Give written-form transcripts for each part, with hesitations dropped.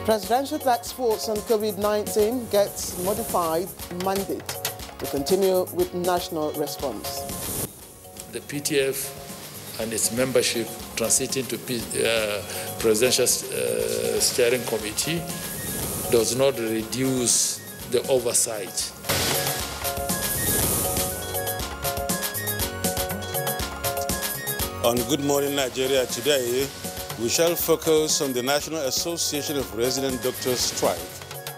Presidential Task Force on COVID-19 gets modified mandate to continue with national response. The PTF and its membership transiting to Presidential Steering Committee does not reduce the oversight. On Good Morning Nigeria today, we shall focus on the National Association of Resident Doctors strike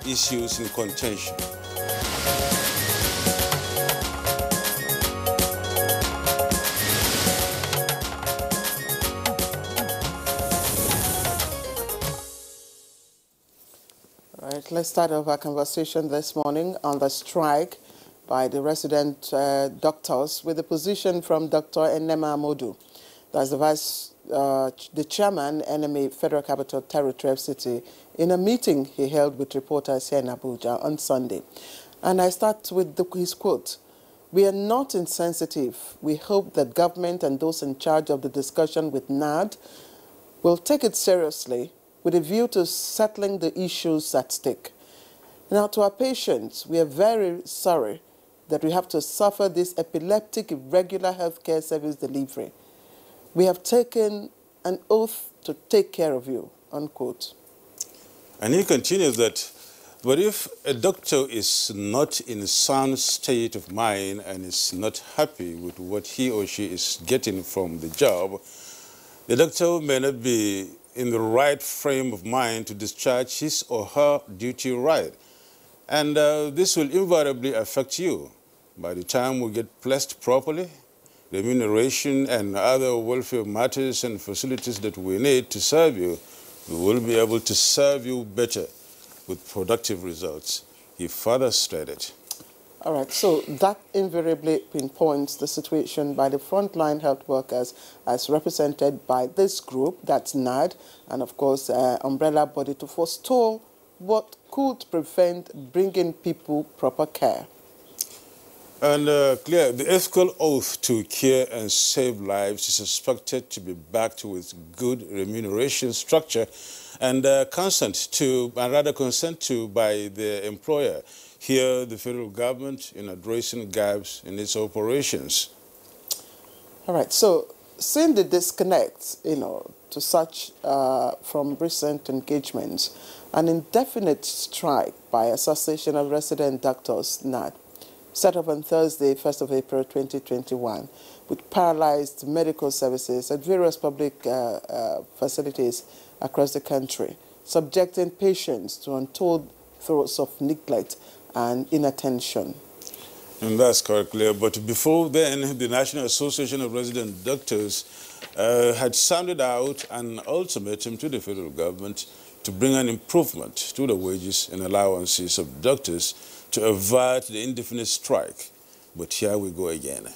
issues in contention. All right, let's start off our conversation this morning on the strike by the resident doctors with a position from Dr. Enema Amodu. That's the chairman, NMA Federal Capital Territory FCT, in a meeting he held with reporters here in Abuja on Sunday. And I start with his quote: "We are not insensitive. We hope that government and those in charge of the discussion with NAD will take it seriously with a view to settling the issues at stake. Now, to our patients, we are very sorry that we have to suffer this epileptic, irregular healthcare service delivery. We have taken an oath to take care of you," unquote. And he continues that, but if a doctor is not in a sound state of mind and is not happy with what he or she is getting from the job, the doctor may not be in the right frame of mind to discharge his or her duty right. And this will invariably affect you. By the time we get placed properly, remuneration and other welfare matters and facilities that we need to serve you, we will be able to serve you better with productive results, he further stated. All right, so that invariably pinpoints the situation by the frontline health workers as represented by this group, that's NAD, and of course, umbrella body to forestall what could prevent bringing people proper care. And clear, the ethical oath to care and save lives is expected to be backed with good remuneration structure and consent to by the employer. Here, the federal government in addressing gaps in its operations. All right, so seeing the disconnect, to such from recent engagements, an indefinite strike by Association of Resident Doctors, NAD, set up on Thursday, 1st of April 2021, with paralyzed medical services at various public facilities across the country, subjecting patients to untold throats of neglect and inattention. And that's correct, Claire. But before then, the National Association of Resident Doctors had sounded out an ultimatum to the federal government to bring an improvement to the wages and allowances of doctors to avert the indefinite strike. But here we go again.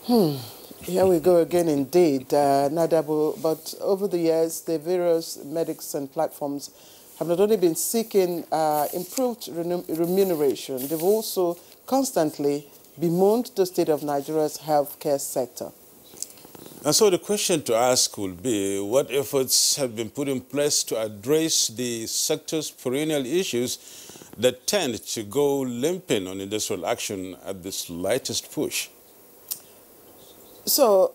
Here we go again indeed, Nadabo. But over the years, the various medics and platforms have not only been seeking improved remuneration, they've also constantly bemoaned the state of Nigeria's healthcare sector. And so the question to ask will be, what efforts have been put in place to address the sector's perennial issues that tend to go limping on industrial action at the slightest push? So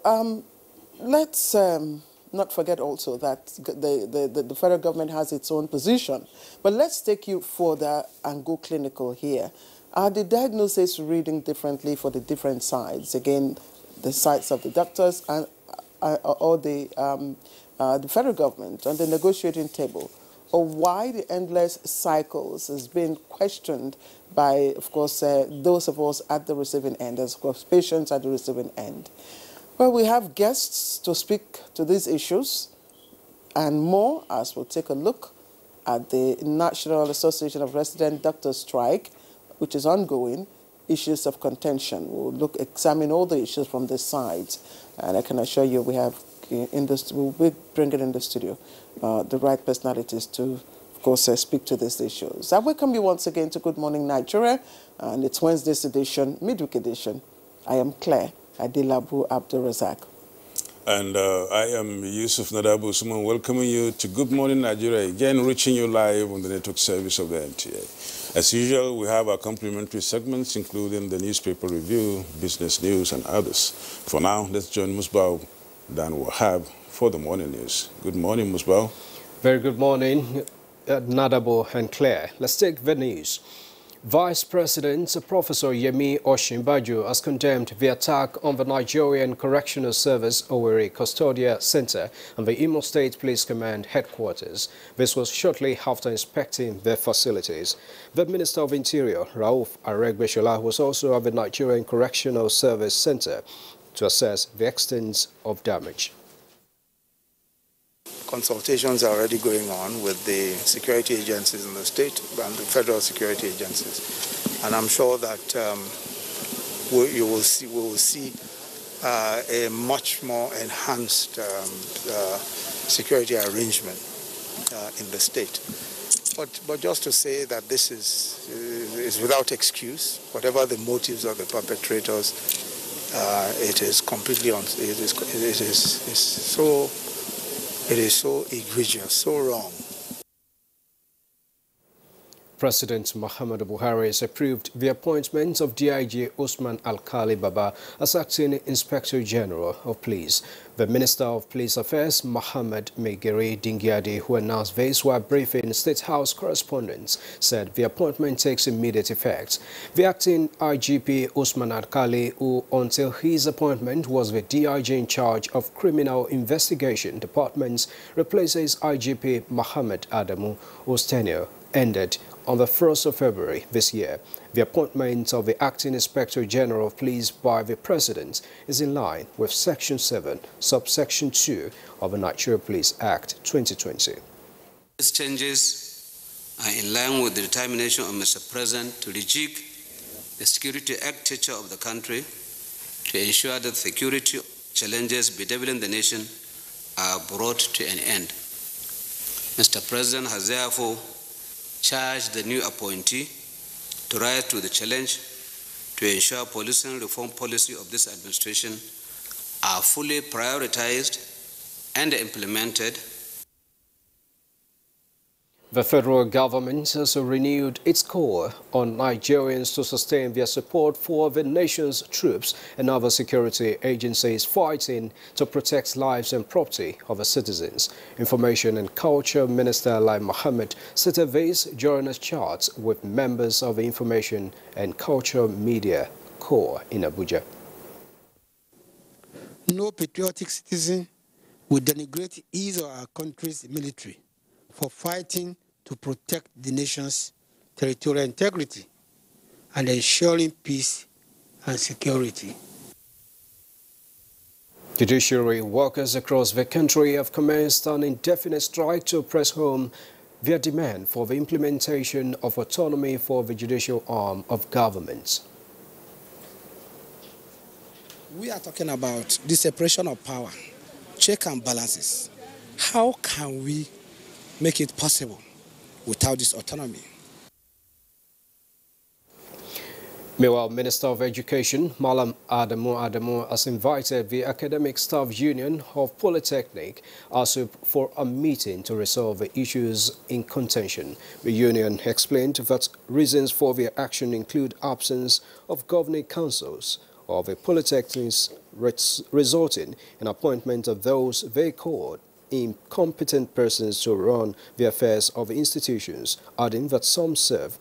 let's not forget also that the federal government has its own position. But let's take you further and go clinical here. Are the diagnoses reading differently for the different sides? Again, the sides of the doctors and or the federal government on the negotiating table, or why the endless cycles is being questioned by, of course, those of us at the receiving end, as of course, patients at the receiving end. Well, we have guests to speak to these issues and more as we'll take a look at the National Association of Resident Doctors strike, which is ongoing, issues of contention. We'll examine all the issues from this side, and I can assure you we have we'll bring it in the studio the right personalities to, of course, speak to these issues. I welcome you once again to Good Morning Nigeria, and it's Wednesday's edition, midweek edition. I am Claire Adilabu Abdulrazak. And I am Yusuf Nadabu Usman, welcoming you to Good Morning Nigeria, again reaching you live on the network service of the NTA. As usual, we have our complimentary segments, including the newspaper review, business news, and others. For now, let's join Musbao Dan Wahab for the morning news. Good morning, Musbao. Very good morning, Nadabo and Claire. Let's take the news. Vice President Professor Yemi Osinbajo has condemned the attack on the Nigerian Correctional Service Owerri Custodia Center and the Imo State Police Command headquarters. This was shortly after inspecting their facilities. The Minister of Interior, Rauf Aregbesola, was also at the Nigerian Correctional Service Center to assess the extent of damage. Consultations are already going on with the security agencies in the state and the federal security agencies, and I'm sure that we will see a much more enhanced security arrangement in the state. But just to say that this is without excuse, whatever the motives of the perpetrators, it is completely It is so egregious, so wrong. President Muhammadu Buhari has approved the appointment of DIG Usman Alkali Baba as Acting Inspector General of Police. The Minister of Police Affairs, Mohammed Megere Dingyadi, who announced this while briefing State House correspondents, said the appointment takes immediate effect. The acting IGP Usman Alkali, who until his appointment was the DIG in charge of Criminal Investigation Departments, replaces IGP Mohammed Adamu, whose tenure ended on the 1st of February this year. The appointment of the Acting Inspector General of Police by the President is in line with Section 7, Subsection 2 of the Nigerian Police Act 2020. These changes are in line with the determination of Mr. President to rejig the security architecture of the country to ensure that security challenges bedeviling the nation are brought to an end. Mr. President has therefore charged the new appointee to rise to the challenge to ensure policing reform policy of this administration are fully prioritized and implemented. The federal government has renewed its call on Nigerians to sustain their support for the nation's troops and other security agencies fighting to protect lives and property of the citizens. Information and Culture Minister Alain Mohammed stated this during a chat with members of the Information and Culture Media Corps in Abuja. No patriotic citizen would denigrate his or our country's military for fighting to protect the nation's territorial integrity and ensuring peace and security. Judiciary workers across the country have commenced an indefinite strike to press home their demand for the implementation of autonomy for the judicial arm of government. We are talking about the separation of power, check and balances. How can we make it possible without this autonomy? Meanwhile, Minister of Education, Malam Adamu has invited the Academic Staff Union of Polytechnic ASUP for a meeting to resolve the issues in contention. The union explained that reasons for their action include absence of governing councils of the polytechnics resulting in appointment of those they called incompetent persons to run the affairs of the institutions, adding that some serve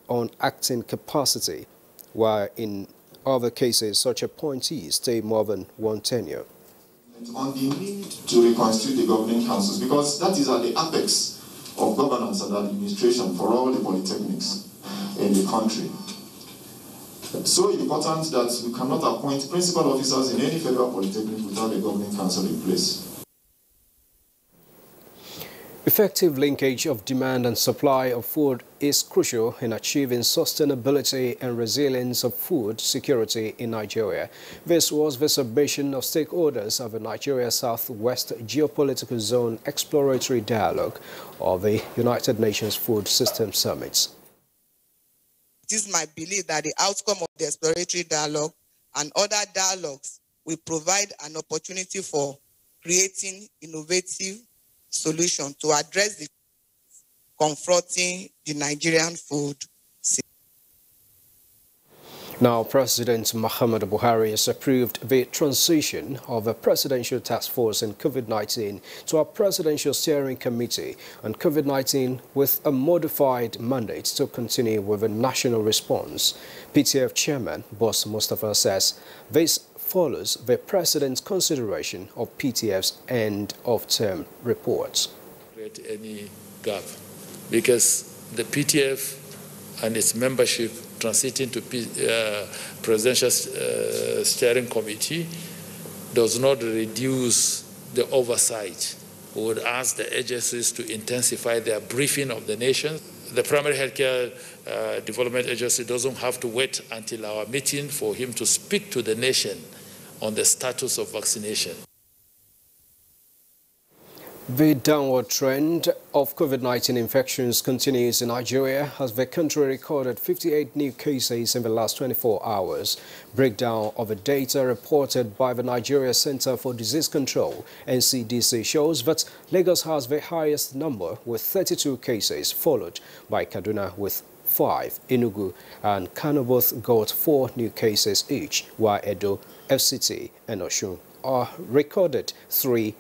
on acting capacity, while in other cases such appointees stay more than one tenure. On the need to reconstitute the governing councils, because that is at the apex of governance and administration for all the polytechnics in the country. So important that we cannot appoint principal officers in any federal polytechnic without a governing council in place. Effective linkage of demand and supply of food is crucial in achieving sustainability and resilience of food security in Nigeria. This was the submission of stakeholders of the Nigeria Southwest Geopolitical Zone Exploratory Dialogue of the United Nations Food System Summits. It is my belief that the outcome of the exploratory dialogue and other dialogues will provide an opportunity for creating innovative solutions to address the confronting the Nigerian food system. Now, President Muhammadu Buhari has approved the transition of a presidential task force in COVID-19 to a presidential steering committee on COVID-19 with a modified mandate to continue with a national response. PTF Chairman Boss Mustafa says this follows the President's consideration of PTF's end-of-term reports. Create any gap because the PTF and its membership transiting to Presidential Steering Committee does not reduce the oversight. We would ask the agencies to intensify their briefing of the nation. The Primary Healthcare Development Agency doesn't have to wait until our meeting for him to speak to the nation on the status of vaccination. The downward trend of COVID-19 infections continues in Nigeria as the country recorded 58 new cases in the last 24 hours. Breakdown of the data reported by the Nigeria Center for Disease Control, NCDC, shows that Lagos has the highest number with 32 cases, followed by Kaduna with 5. Enugu and Kano both got 4 new cases each, while Edo, FCT and Osun are recorded 3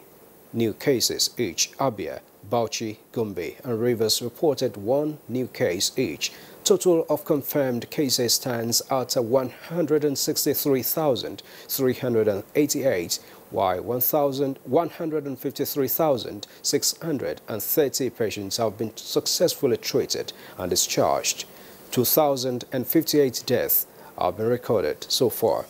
new cases each. Abia, Bauchi, Gombe and Rivers reported 1 new case each. Total of confirmed cases stands at 163,388, while 153,630 patients have been successfully treated and discharged. 2,058 deaths have been recorded so far.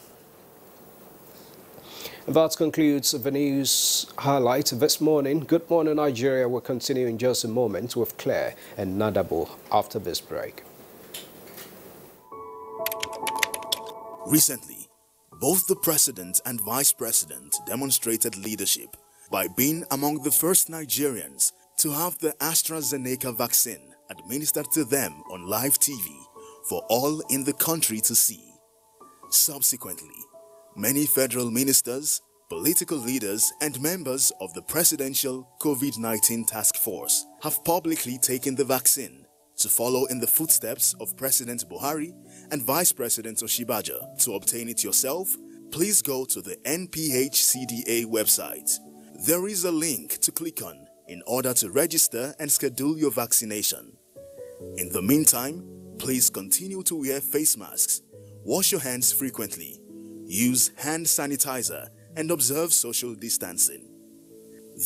That concludes the news highlight this morning. Good morning, Nigeria. We'll continue in just a moment with Claire and Nadabo after this break. Recently, both the President and Vice President demonstrated leadership by being among the first Nigerians to have the AstraZeneca vaccine administered to them on live TV for all in the country to see. Subsequently, many federal ministers, political leaders, and members of the Presidential COVID-19 Task Force have publicly taken the vaccine to follow in the footsteps of President Buhari and Vice President Oshibaja. To obtain it yourself, please go to the NPHCDA website. There is a link to click on in order to register and schedule your vaccination. In the meantime, please continue to wear face masks, wash your hands frequently, use hand sanitizer, and observe social distancing.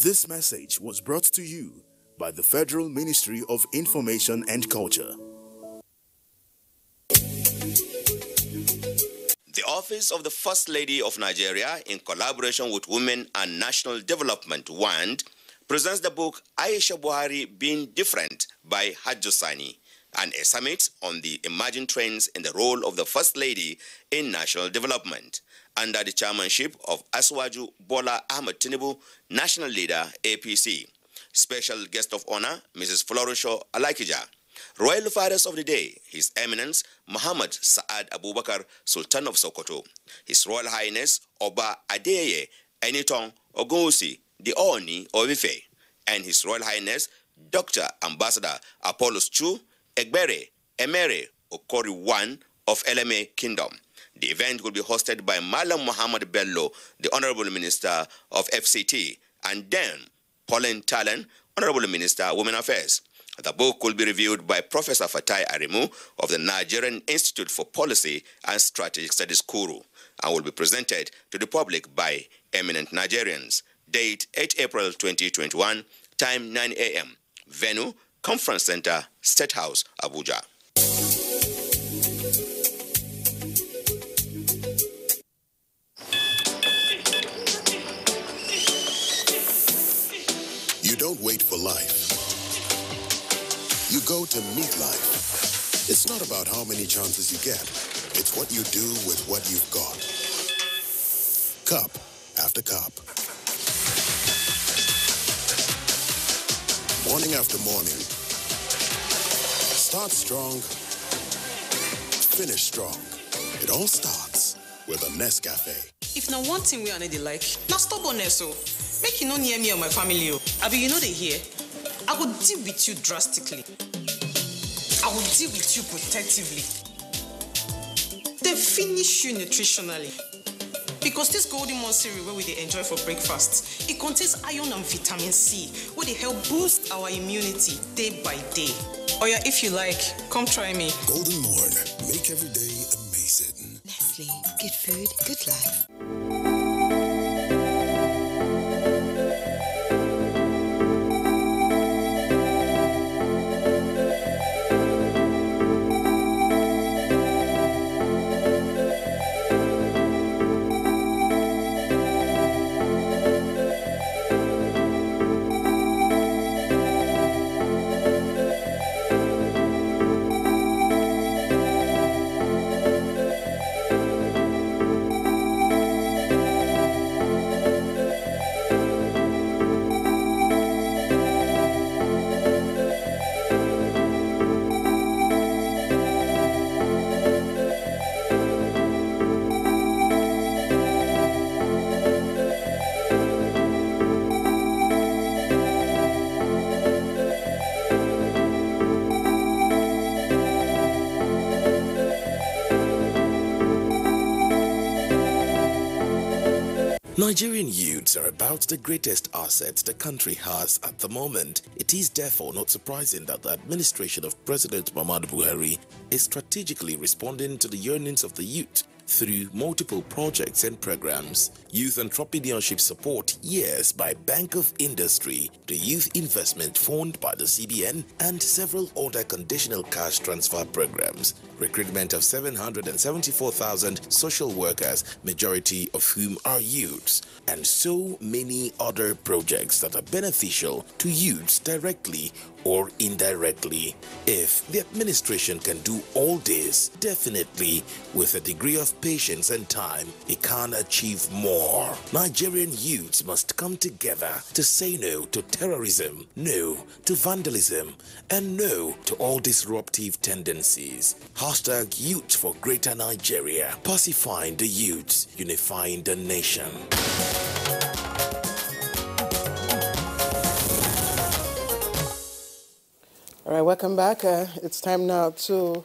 This message was brought to you by the Federal Ministry of Information and Culture. The Office of the First Lady of Nigeria, in collaboration with Women and National Development WAND, presents the book Aisha Buhari Being Different by Hajjosani, and a summit on the emerging trends in the role of the First Lady in national development, under the chairmanship of Aswaju Bola Ahmed Tinubu, National Leader, APC. Special guest of honor, Mrs. Florusho Alakija. Royal Fathers of the Day, His Eminence Muhammad Saad Abubakar, Sultan of Sokoto. His Royal Highness Oba Adeye Eniton Ogunwusi, the Oni of Ife. And His Royal Highness Dr. Ambassador Apollos Chu Egbere Emere Okori I of LMA Kingdom. The event will be hosted by Malam Muhammad Bello, the Honorable Minister of FCT, and then Pauline Talen, Honorable Minister, Women Affairs. The book will be reviewed by Professor Fatai Arimu of the Nigerian Institute for Policy and Strategic Studies, Kuru, and will be presented to the public by eminent Nigerians. Date 8 April 2021, time 9 a.m. Venue, Conference Center, State House, Abuja. You don't wait for life. You go to meet life. It's not about how many chances you get. It's what you do with what you've got. Cup after cup. Morning after morning. Start strong. Finish strong. It all starts with a Nescafe. If na one thing we are not like, na stubbornness so. Make you no near me or my family. Abi, you know they hear. I will deal with you drastically. I will deal with you protectively. They finish you nutritionally. Because this golden moon cereal where we dey enjoy for breakfast, it contains iron and vitamin C, where they help boost our immunity day by day. Oh yeah, if you like, come try me. Golden Morn, make every day amazing. Nestle, good food, good life. Nigerian youths are about the greatest assets the country has at the moment. It is therefore not surprising that the administration of President Muhammadu Buhari is strategically responding to the yearnings of the youth through multiple projects and programs. Youth entrepreneurship support years by Bank of Industry, the Youth Investment Fund by the CBN, and several other conditional cash transfer programs. Recruitment of 774,000 social workers, majority of whom are youths, and so many other projects that are beneficial to youths directly or indirectly. If the administration can do all this, definitely with a degree of patience and time, it can achieve more. Nigerian youths must come together to say no to terrorism, no to vandalism, and no to all disruptive tendencies. Hashtag Youth for Greater Nigeria. Pacifying the youths, unifying the nation. All right, welcome back. It's time now to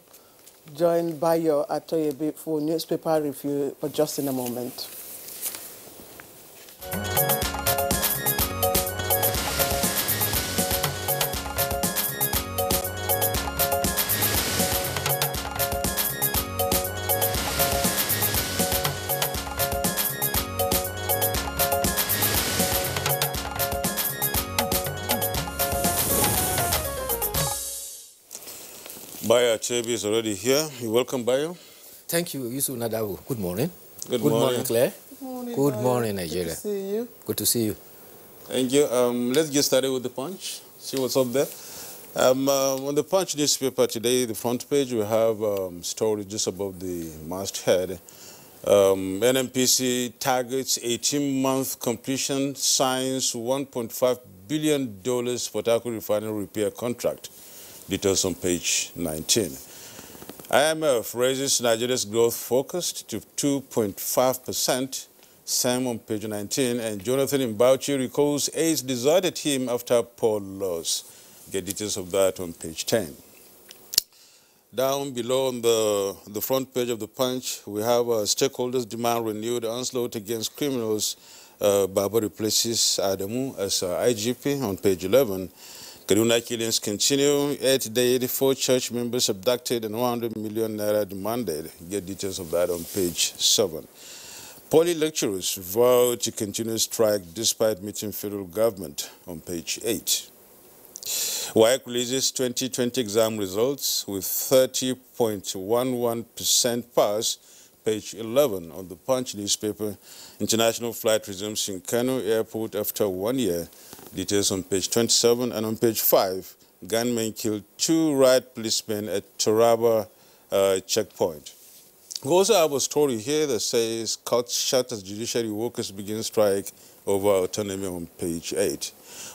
join Bayo Atoyebe for newspaper review, but just in a moment. Bayo Atoyebe is already here. You're welcome, Bayo. Thank you, Yusuf Nadawu. Good morning. Good morning, Claire. Good morning, Good Bayo. morning, Nigeria. Good to see you. Good to see you. Thank you. Let's get started with the Punch. See what's up there. On the Punch newspaper today, the front page, we have story just above the masthead. NNPC targets 18-month completion, signs $1.5 billion for Taku refinery repair contract. Details on page 19. IMF raises Nigeria's growth forecast to 2.5%. Same on page 19. And Jonathan Mbauchi recalls AIDS deserted him after poor loss. Get details of that on page 10. Down below on the front page of the Punch, we have stakeholders demand renewed onslaught against criminals. Baba replaces Adamu as IGP on page 11. Kaduna killings continue. 8 dead, 4 church members abducted, and 100 million naira demanded. Get details of that on page 7. Poly lecturers vow to continue strike despite meeting federal government on page 8. WAEC releases 2020 exam results with 30.11% pass. Page 11 on the Punch newspaper. International flight resumes in Kano Airport after 1 year. Details on page 27. And on page 5, gunmen killed 2 riot policemen at Taraba checkpoint. We also have a story here that says court shut as judiciary workers begin strike over autonomy on page 8.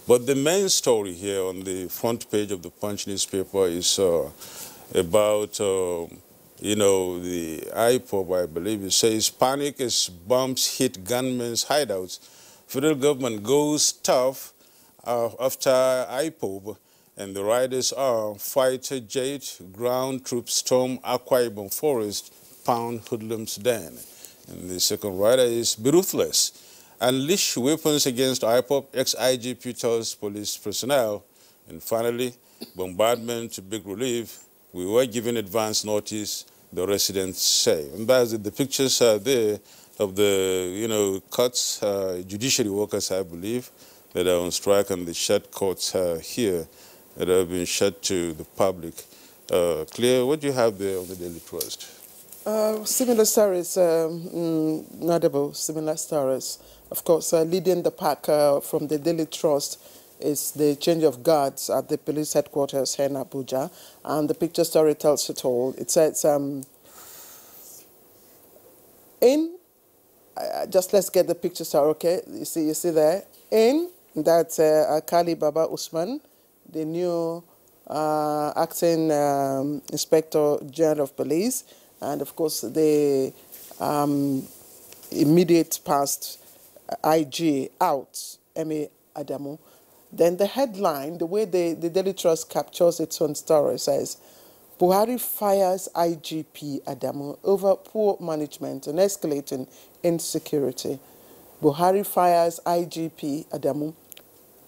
But the main story here on the front page of the Punch newspaper is about You know, the IPOB, I believe it says, panic as bombs hit gunmen's hideouts. Federal government goes tough after IPOB, and the riders are fighter jet, ground troops storm Akwa Ibom forest, pound hoodlums den. And the second rider is be ruthless. Unleash weapons against IPOB, ex-IGP tells police personnel. And finally, bombardment to big relief. We were given advance notice, the residents say. And that's it. The pictures are there of the, courts, judiciary workers, I believe, that are on strike, and the shut courts here that have been shut to the public. Claire, what do you have there on the Daily Trust? Similar stories, notable similar stories. Of course, leading the pack from the Daily Trust is the change of guards at the police headquarters here in Abuja, and the picture story tells it all. It says, just let's get the picture story, okay? You see there? That's Alkali Baba Usman, the new acting Inspector General of Police, and of course the immediate past IG out, Emi Adamu. Then the headline, the way the Daily Trust captures its own story, says, Buhari fires IGP Adamu over poor management and escalating insecurity. Buhari fires IGP Adamu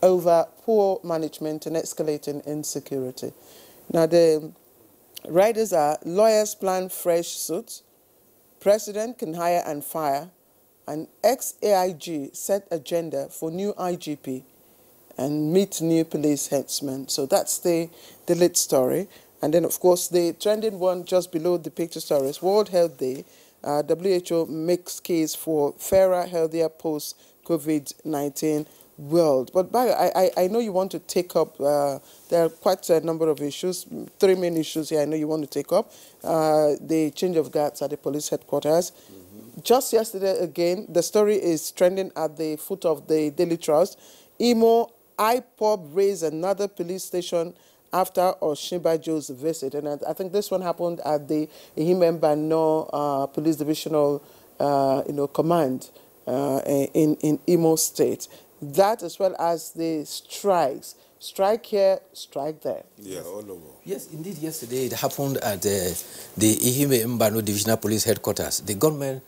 over poor management and escalating insecurity. Now the riders are lawyers plan fresh suits, president can hire and fire, and ex-AIG set agenda for new IGP and meet new police headsmen. So that's the lead story. And then, of course, the trending one just below the picture story is World Health Day. WHO makes case for fairer, healthier post-COVID-19 world. But I know you want to take up, there are quite a number of issues, 3 main issues here I know you want to take up. The change of guards at the police headquarters. Just yesterday, again, the story is trending at the foot of the Daily Trust. Imo IPOB raised another police station after Osinbajo's visit. And I think this one happened at the Ihimembano Police Divisional Command in Imo State. That, as well as the strikes. Strike here, strike there. Yeah, all over. Yes, indeed, yesterday it happened at the Ihimembano Divisional Police Headquarters. The government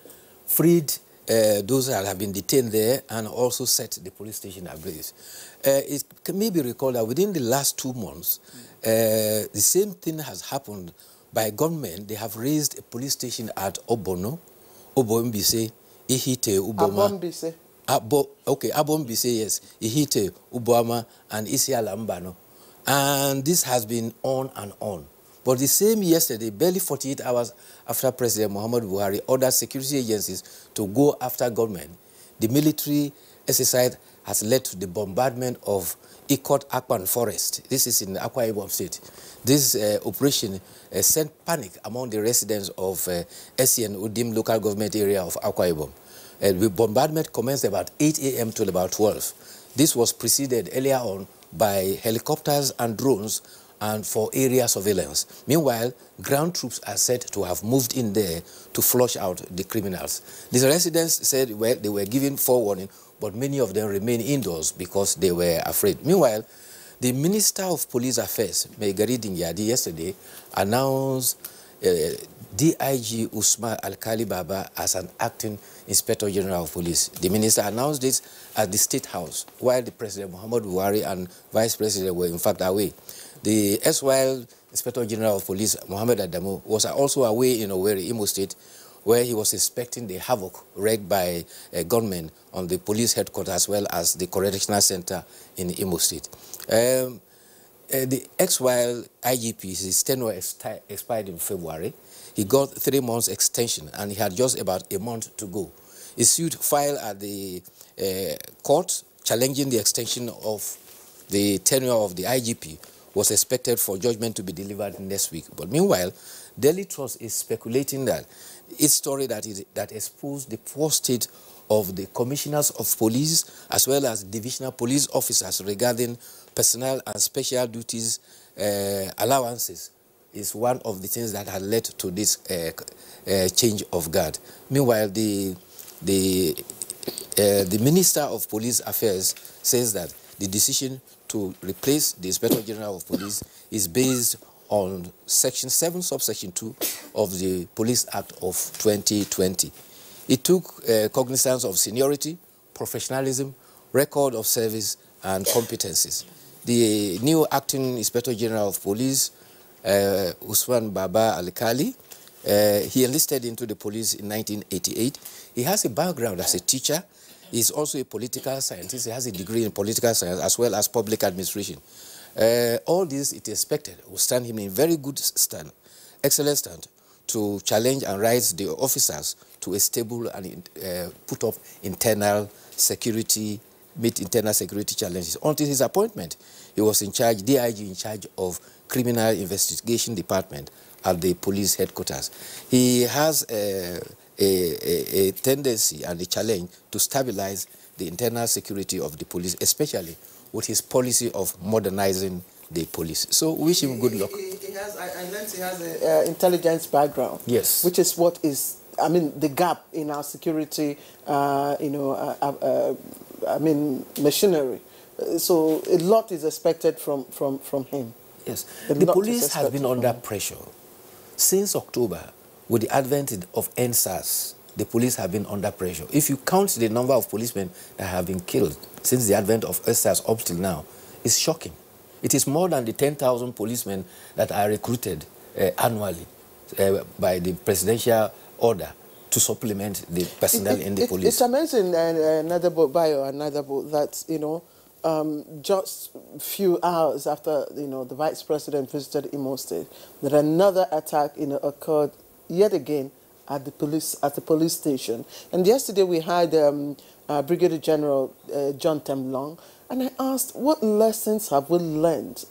freed those that have been detained there and also set the police station ablaze. It can maybe recall that within the last 2 months, the same thing has happened by government. They have raised a police station at Obono, Obombise, Ihite, Uboma. Abombise. Abombise, yes. Ihite, Uboma, and Isialambano. And this has been on and on. But the same yesterday, barely 48 hours after President Muhammadu Buhari ordered security agencies to go after government, the military exercise has led to the bombardment of Ikot Akpan Forest. This is in Akwa Ibom State. This operation sent panic among the residents of SCN Udim local government area of Akwa Ibom. The bombardment commenced about 8 a.m. till about 12. This was preceded earlier on by helicopters and drones and for area surveillance. Meanwhile, ground troops are said to have moved in there to flush out the criminals. The residents said, well, they were given forewarning, but many of them remain indoors because they were afraid. Meanwhile, the Minister of Police Affairs, Megari Dingyadi, yesterday announced DIG Usman Alkali Baba as an acting Inspector General of Police. The minister announced this at the State House while the President Muhammadu Buhari and Vice President were in fact away. The erstwhile Inspector General of Police, Mohammed Adamu, was also away in Owerri, Imo State, where he was inspecting the havoc wreaked by gunmen on the police headquarters as well as the Correctional Center in Imo State. The ex-while IGP, his tenure expired in February. He got 3 months extension and he had just about a month to go. A suit filed at the court challenging the extension of the tenure of the IGP was expected for judgment to be delivered next week. But meanwhile, Daily Trust is speculating that its story that exposed the poor state of the commissioners of police as well as divisional police officers regarding personnel and special duties allowances is one of the things that had led to this change of guard. Meanwhile, the Minister of Police Affairs says that the decision to replace the Inspector General of Police is based on Section 7, subsection 2 of the Police Act of 2020. It took cognizance of seniority, professionalism, record of service, and competencies. The new acting Inspector General of Police, Usman Baba Alkali, he enlisted into the police in 1988. He has a background as a teacher. He's also a political scientist. He has a degree in political science as well as public administration. All this, it is expected, will stand him in very good stand, excellent stand, to challenge and rise the officers to a stable and put up internal security, meet internal security challenges. Until his appointment, he was in charge, DIG in charge of Criminal Investigation Department at the police headquarters. He has a tendency and a challenge to stabilize the internal security of the police, especially with his policy of modernizing the police. So wish him good luck. He has, I learned he has an intelligence background. Yes. Which is what is, I mean, the gap in our security, machinery. So a lot is expected from him. Yes. The police has been under pressure since October. With the advent of NSAS, the police have been under pressure. If you count the number of policemen that have been killed since the advent of NSAS up till now, it's shocking. It is more than the 10,000 policemen that are recruited annually by the presidential order to supplement the personnel in the police. It's amazing, that, just a few hours after, the vice president visited Imo State, that another attack, occurred yet again at the police station. And yesterday we had Brigadier General John Temlong, and I asked, what lessons have we learned,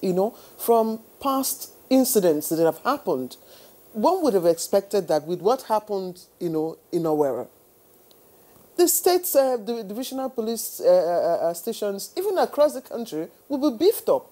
from past incidents that have happened? One would have expected that with what happened, in Owerri, the state's the divisional police stations, even across the country, will be beefed up.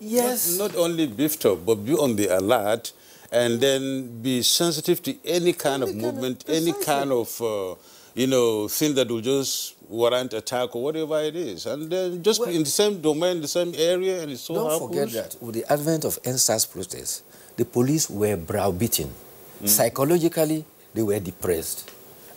Yes. Not only beefed up, but be on the alert, and then be sensitive to any kind of movement, any kind of, thing that will just warrant attack or whatever it is. And then just in the same domain, the same area, and it's so Don't forget that with the advent of NSAS protests, the police were browbeaten. Psychologically, they were depressed.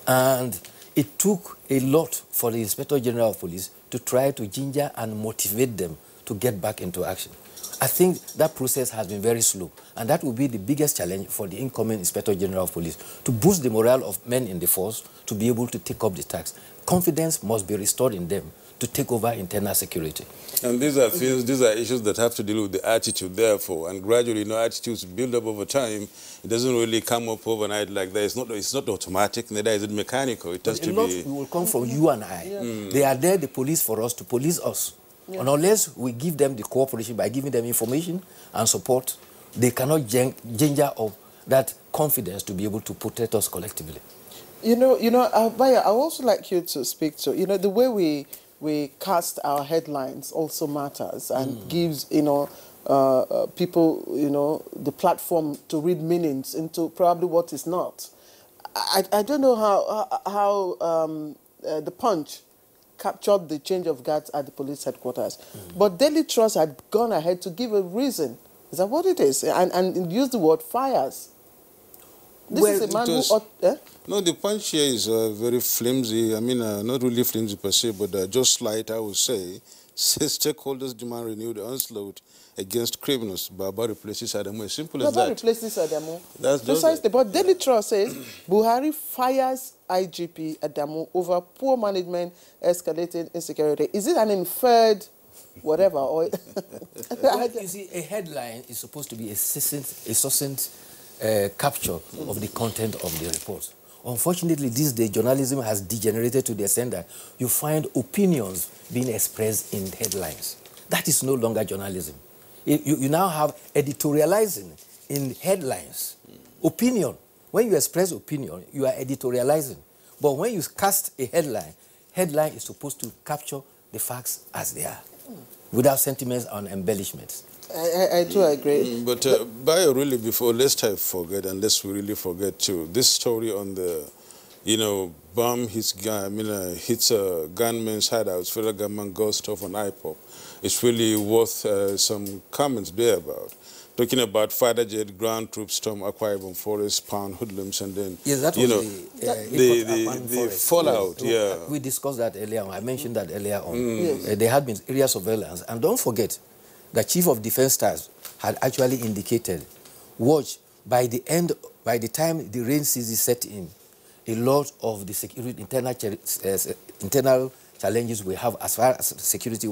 And it took a lot for the Inspector General of Police to try to ginger and motivate them to get back into action. I think that process has been very slow, and that will be the biggest challenge for the incoming Inspector General of Police, to boost the morale of men in the force to be able to take up the task. Confidence must be restored in them to take over internal security. And these are things, these are issues that have to deal with the attitude, therefore, and gradually, attitudes build up over time. It doesn't really come up overnight like that. It's not automatic, neither is it mechanical. It has to be. A lot will come from you and I. They are there, the police, for us, to police us. And unless we give them the cooperation by giving them information and support, they cannot ginger up that confidence to be able to protect us collectively. Baya, I would also like you to speak to, the way we cast our headlines also matters and gives, people, the platform to read meanings into probably what is not. I don't know how the Punch captured the change of guards at the police headquarters. But Daily Trust had gone ahead to give a reason. Is that what it is? And use the word fires. This is a man who... No, the Punch here is very flimsy. I mean, not really flimsy per se, but just slight, I would say. Says stakeholders demand renewed onslaught against criminals. Baba replaces Adamu. As simple as that. Baba replaces Adamu. That's precisely. But Daily Trust says Buhari fires IGP Adamu over poor management, escalating insecurity. Is it an inferred whatever? Or well, you see, a headline is supposed to be a succinct capture of the content of the report. Unfortunately, these days, journalism has degenerated to the extent that you find opinions being expressed in headlines. That is no longer journalism. You now have editorializing in headlines. Opinion. When you express opinion, you are editorializing. But when you cast a headline is supposed to capture the facts as they are, without sentiments and embellishments. I do agree. But Bayo, really, before, lest I forget, unless we really forget too, this story on the, bomb hits a gunman's hideout, federal government goes off on IPOP. It's really worth some comments there about. Talking about fighter jet, ground troops, storm, Akwa Ibom forest, pound hoodlums, and then that was the fallout. Yes. We discussed that earlier on. I mentioned that earlier on. There had been area surveillance, and don't forget, the Chief of Defense Staff had actually indicated, watch, by the time the rain season set in, a lot of the security internal challenges we have as far as security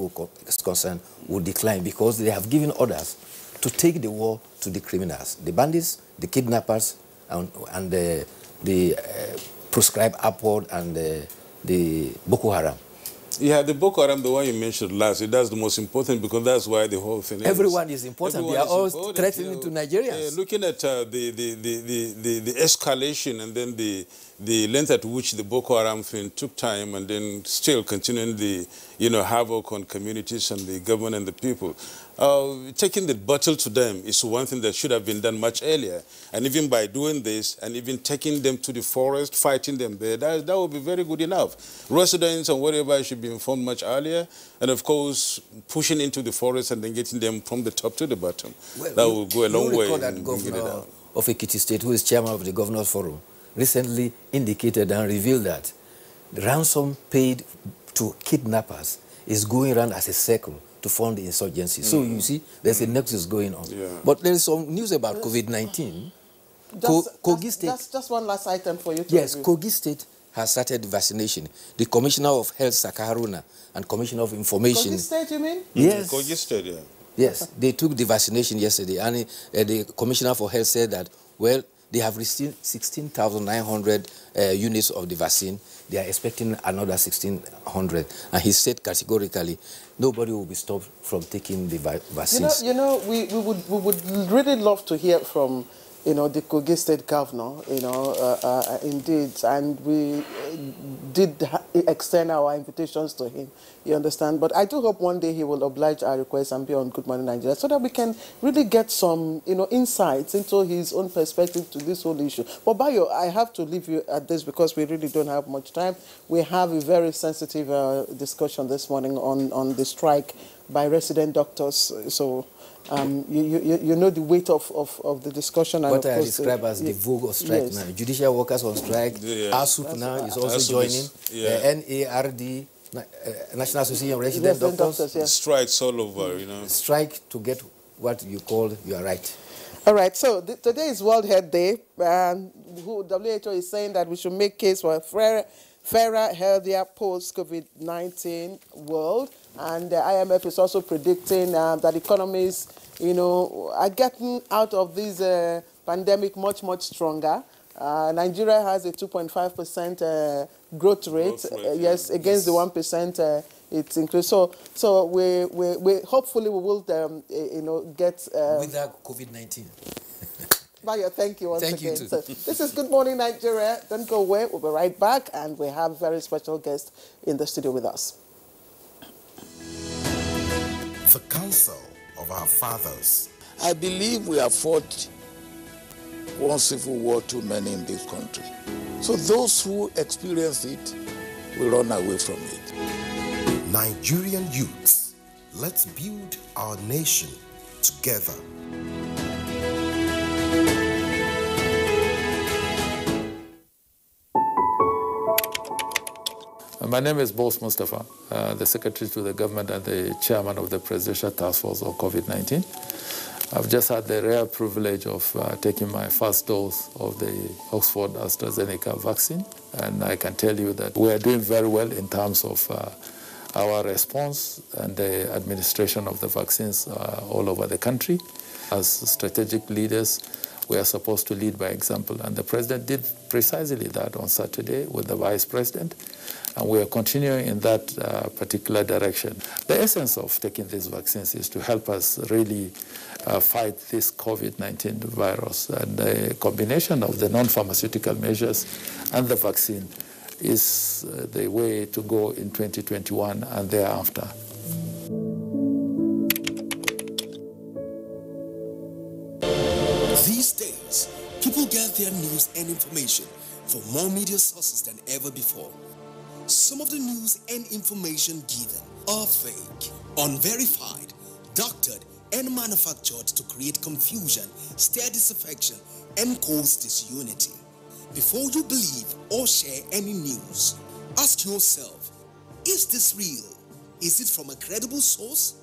is concerned will decline, because they have given orders to take the war to the criminals, the bandits, the kidnappers, and the proscribed upward and the Boko Haram. Yeah, the Boko Haram, the one you mentioned last, that's the most important, because that's why the whole thing Everyone is important. We are all threatening to Nigerians. Looking at the escalation and then the length at which the Boko Haram thing took time, and then still continuing the havoc on communities and the government and the people. Taking the battle to them is one thing that should have been done much earlier. And even by doing this, and even taking them to the forest, fighting them there, that would be very good enough. Residents and whatever should be informed much earlier. And of course, pushing into the forest and then getting them from the top to the bottom. Well, that will go a long way in bringing it out. Of Ekiti State, who is chairman of the Governors Forum, recently indicated and revealed that the ransom paid to kidnappers is going around as a circle to fund the insurgency. So you see, there's a nexus going on. Yeah. But there is some news about COVID-19. Kogi State. That's just one last item for you to Yes, review. Kogi State has started vaccination. The Commissioner of Health, Saka Haruna, and Commissioner of Information. Kogi State, you mean? Yes. Kogi State, yeah. Yes, they took the vaccination yesterday, and the Commissioner for Health said that, well, they have received 16,900 units of the vaccine. They are expecting another 1,600. And he said categorically, nobody will be stopped from taking the vaccines. We would really love to hear from, the Kogi State Governor, indeed. And we did extend our invitations to him, you understand? But I do hope one day he will oblige our request and be on Good Morning Nigeria, so that we can really get some, insights into his own perspective to this whole issue. But Bayo, I have to leave you at this because we really don't have much time. We have a very sensitive discussion this morning on the strike by resident doctors. So you know the weight of the discussion. And what I describe as the vogue of strike now. Judicial workers on strike. ASUP now is also joining. NARD, National Association of Resident Doctors. Strikes all over, Strike to get what you call your right. All right, so today is World Health Day, and WHO is saying that we should make case for a fairer, healthier post-COVID-19 world. And the IMF is also predicting that economies, are getting out of this pandemic much, much stronger. Nigeria has a 2.5% growth rate, yes, against the 1% it's increased. So we hopefully we will, get without COVID-19. Bayo, thank you once again. Thank you too. So, this is Good Morning Nigeria. Don't go away. We'll be right back, and we have a very special guest in the studio with us. The counsel of our fathers. I believe we have fought one civil war too many in this country. So those who experience it will run away from it. Nigerian youths, let's build our nation together. My name is Boss Mustafa, the Secretary to the Government and the Chairman of the Presidential Task Force on COVID-19. I've just had the rare privilege of taking my first dose of the Oxford AstraZeneca vaccine, and I can tell you that we are doing very well in terms of our response and the administration of the vaccines all over the country. As strategic leaders, we are supposed to lead by example, and the President did precisely that on Saturday with the Vice President. And we are continuing in that particular direction. The essence of taking these vaccines is to help us really fight this COVID-19 virus. And the combination of the non-pharmaceutical measures and the vaccine is the way to go in 2021 and thereafter. People get their news and information from more media sources than ever before. Some of the news and information given are fake, unverified, doctored, and manufactured to create confusion, stir disaffection, and cause disunity. Before you believe or share any news, ask yourself, is this real? Is it from a credible source?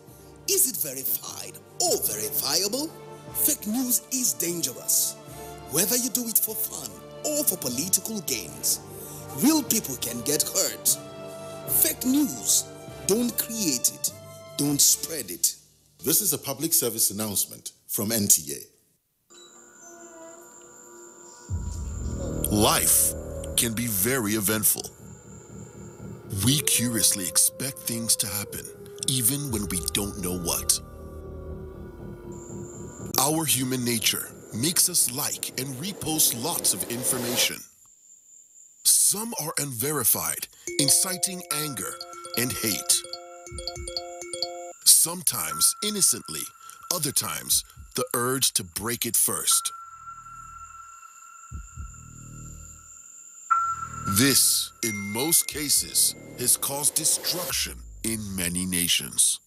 Is it verified or verifiable? Fake news is dangerous. Whether you do it for fun or for political gains, real people can get hurt. Fake news, don't create it, don't spread it. This is a public service announcement from NTA. Life can be very eventful. We curiously expect things to happen, even when we don't know what. Our human nature makes us like and repost lots of information. Some are unverified, inciting anger and hate. Sometimes innocently, other times the urge to break it first. This, in most cases, has caused destruction in many nations.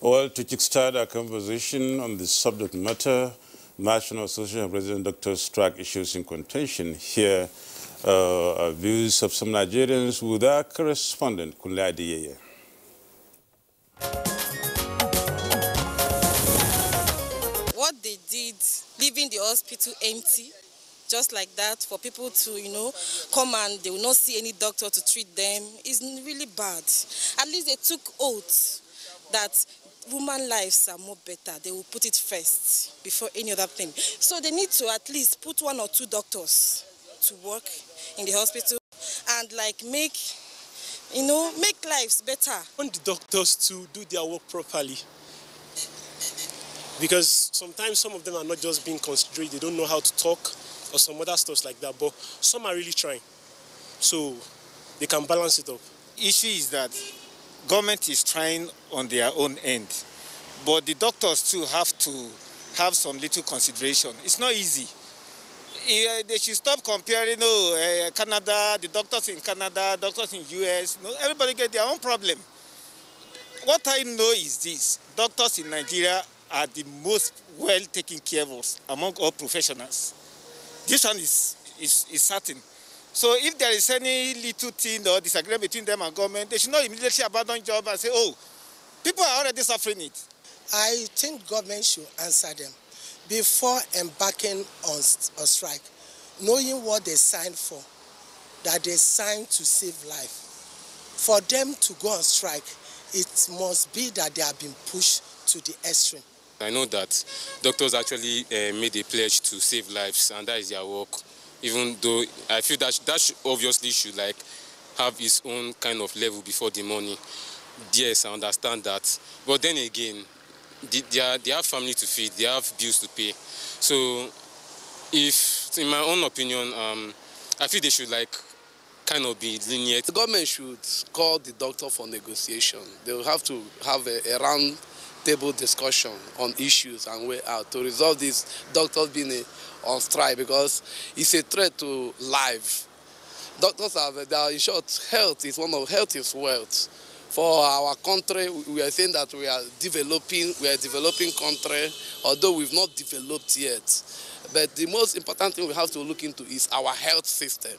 Well, to kickstart our conversation on the subject matter, National Association of Resident Doctors track issues in contention. Here are views of some Nigerians with our correspondent, Kunle Adeyeye. What they did, leaving the hospital empty, just like that, for people to, come and they will not see any doctor to treat them, is really bad. At least they took oath that women lives are more better. They will put it first before any other thing. So they need to at least put 1 or 2 doctors to work in the hospital and make lives better. I want the doctors to do their work properly, because sometimes some of them are not just being considerate, they don't know how to talk or some other stuff like that, but some are really trying, so they can balance it up. Issue is that government is trying on their own end, but the doctors too have to have some little consideration. It's not easy. They should stop comparing, Canada, the doctors in Canada, doctors in US. No, everybody get their own problem. What I know is this: doctors in Nigeria are the most well taken care of among all professionals. This one is certain. So if there is any little thing or disagreement between them and government, they should not immediately abandon job and say, oh, people are already suffering it. I think government should answer them before embarking on strike, knowing what they signed for, that they signed to save life. For them to go on strike, it must be that they have been pushed to the extreme. I know that doctors actually made a pledge to save lives, and that is their work. Even though I feel that obviously should have its own kind of level before the money. Yes, I understand that. But then again, they have family to feed, they have bills to pay. So, in my own opinion, I feel they should kind of be lenient. The government should call the doctor for negotiation. They will have to have a round table discussion on issues and way out to resolve these doctors being on strike, because it's a threat to life. Doctors are in short, health is wealth. For our country, we are saying that we are a developing country, although we've not developed yet. But the most important thing we have to look into is our health system.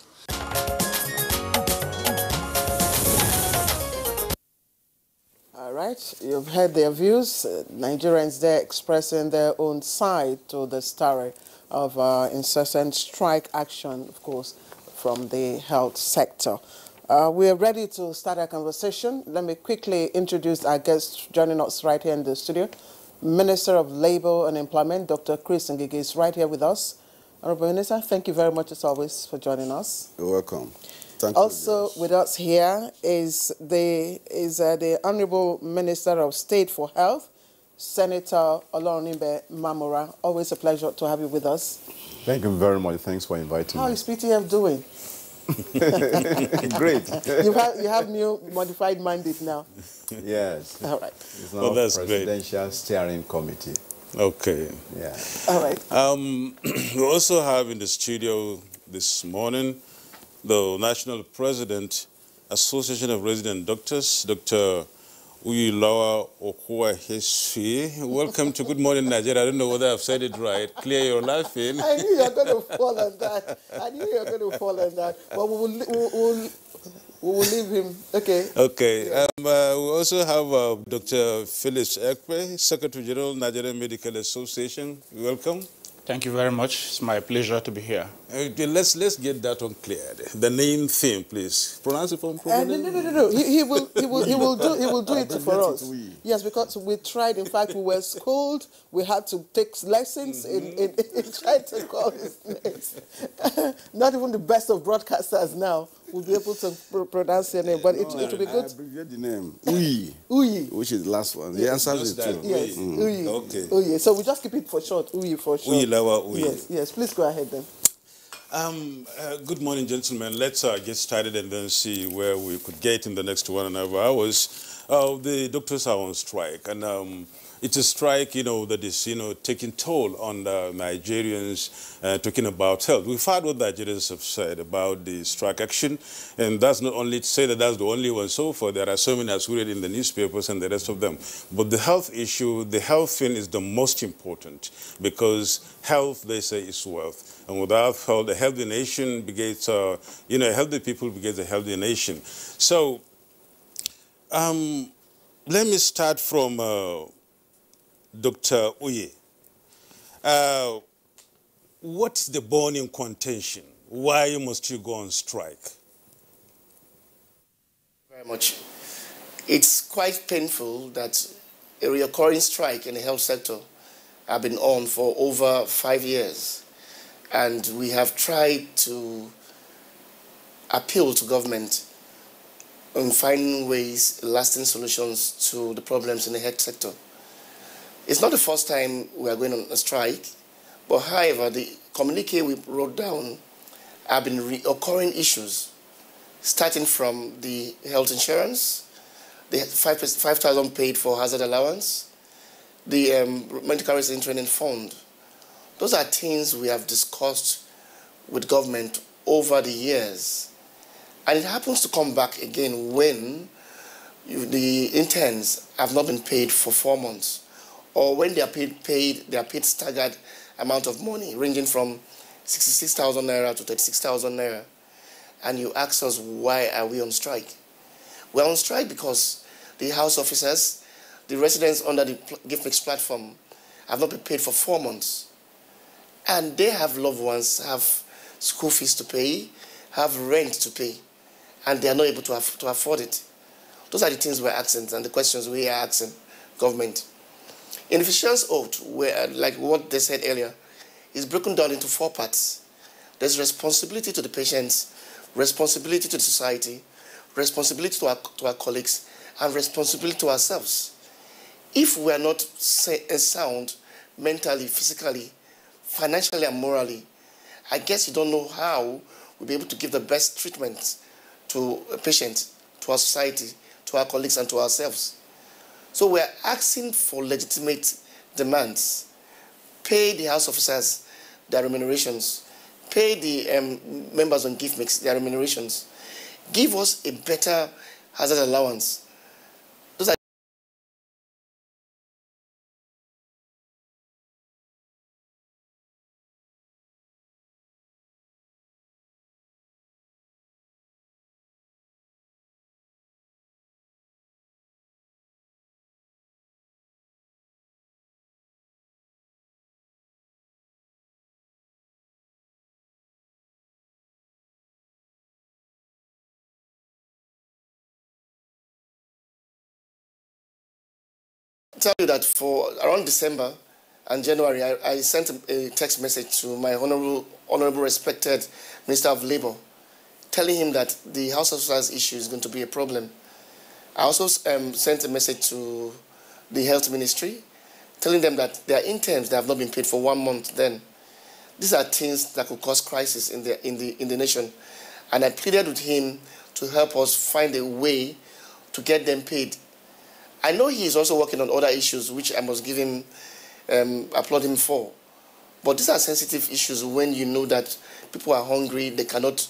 right, you've heard their views. Nigerians there expressing their own side to the story of incessant strike action, of course, from the health sector. We are ready to start our conversation. Let me quickly introduce our guest joining us right here in the studio. Minister of Labour and Employment, Dr. Chris Ngige, is right here with us. Honorable Minister, thank you very much as always for joining us. You're welcome. Thank you. Also with us here is the Honorable Minister of State for Health, Senator Alain Mamura. Always a pleasure to have you with us. Thank you very much. Thanks for inviting me. How is PTF doing? Great. You have new modified mandate now. Yes. All right. It's now Presidential Steering Committee. Okay. Yeah. All right. We also have in the studio this morning the National President, Association of Resident Doctors, Dr. Uyulawa Okuwa-Hesui. Welcome to Good Morning Nigeria. I don't know whether I've said it right. Clear your laughing. I knew you were going to fall on that. But we will leave him. Okay. Okay. Yeah. We also have Dr. Phillips Ekpe, Secretary General, Nigerian Medical Association. Welcome. Thank you very much. It's my pleasure to be here. Let's get that one cleared. The name theme, please. Pronounce it for me. No. He will do it for us. Yes, because we tried. In fact, we were schooled. We had to take lessons in trying to call his names. Not even the best of broadcasters now will be able to pronounce your name, but it will be good. I abbreviate the name. Uyi, which is the last one. The answer is it too. Yes, Uyi. Okay. Uyi. So we just keep it for short. Uyi for short. Uyi. Yes. Please go ahead then. Good morning, gentlemen. Let's get started and then see where we could get in the next 1.5 hours. The doctors are on strike, and it's a strike, that is, taking toll on the Nigerians, talking about health. We've heard what the Nigerians have said about the strike action, and that's not only to say that that's the only one so far. There are so many as we read in the newspapers and the rest of them. But the health issue, the health thing is the most important, because health, they say, is wealth. And without health, a healthy nation begets, healthy people begets a healthy nation. So, let me start from Dr. Uye. What's the burning contention? Why must you go on strike? Very much. It's quite painful that a recurring strike in the health sector have been on for over 5 years. And we have tried to appeal to government on finding ways, lasting solutions to the problems in the health sector. It's not the first time we are going on a strike, but however, the communique we wrote down have been recurring issues, starting from the health insurance, the 5,000 paid for hazard allowance, the medical resident training fund. Those are things we have discussed with government over the years. And it happens to come back again when the interns have not been paid for 4 months, or when they are paid staggered amount of money, ranging from 66,000 naira to 36,000 naira. And you ask us, why are we on strike? We're on strike because the house officers, the residents under the GiftMix platform have not been paid for 4 months. And they have loved ones, have school fees to pay, have rent to pay, and they are not able to afford it. Those are the things we're asking and the questions we are asking government. Inefficiency oath, where, like what they said earlier, is broken down into 4 parts. There's responsibility to the patients, responsibility to the society, responsibility to our colleagues, and responsibility to ourselves. If we are not sound mentally, physically, financially, and morally, I guess you don't know how we'll be able to give the best treatment to a patient, to our society, to our colleagues, and to ourselves. So we're asking for legitimate demands. Pay the house officers their remunerations. Pay the members on GiftMix their remunerations. Give us a better hazard allowance. tell you that for around December and January, I sent a text message to my honorable respected Minister of Labour, telling him that the House Officers issue is going to be a problem. I also sent a message to the Health Ministry, telling them that their interns that have not been paid for 1 month then. These are things that could cause crisis in the nation. And I pleaded with him to help us find a way to get them paid. I know he is also working on other issues, which I must give him, applaud him for. But these are sensitive issues when you know that people are hungry, they cannot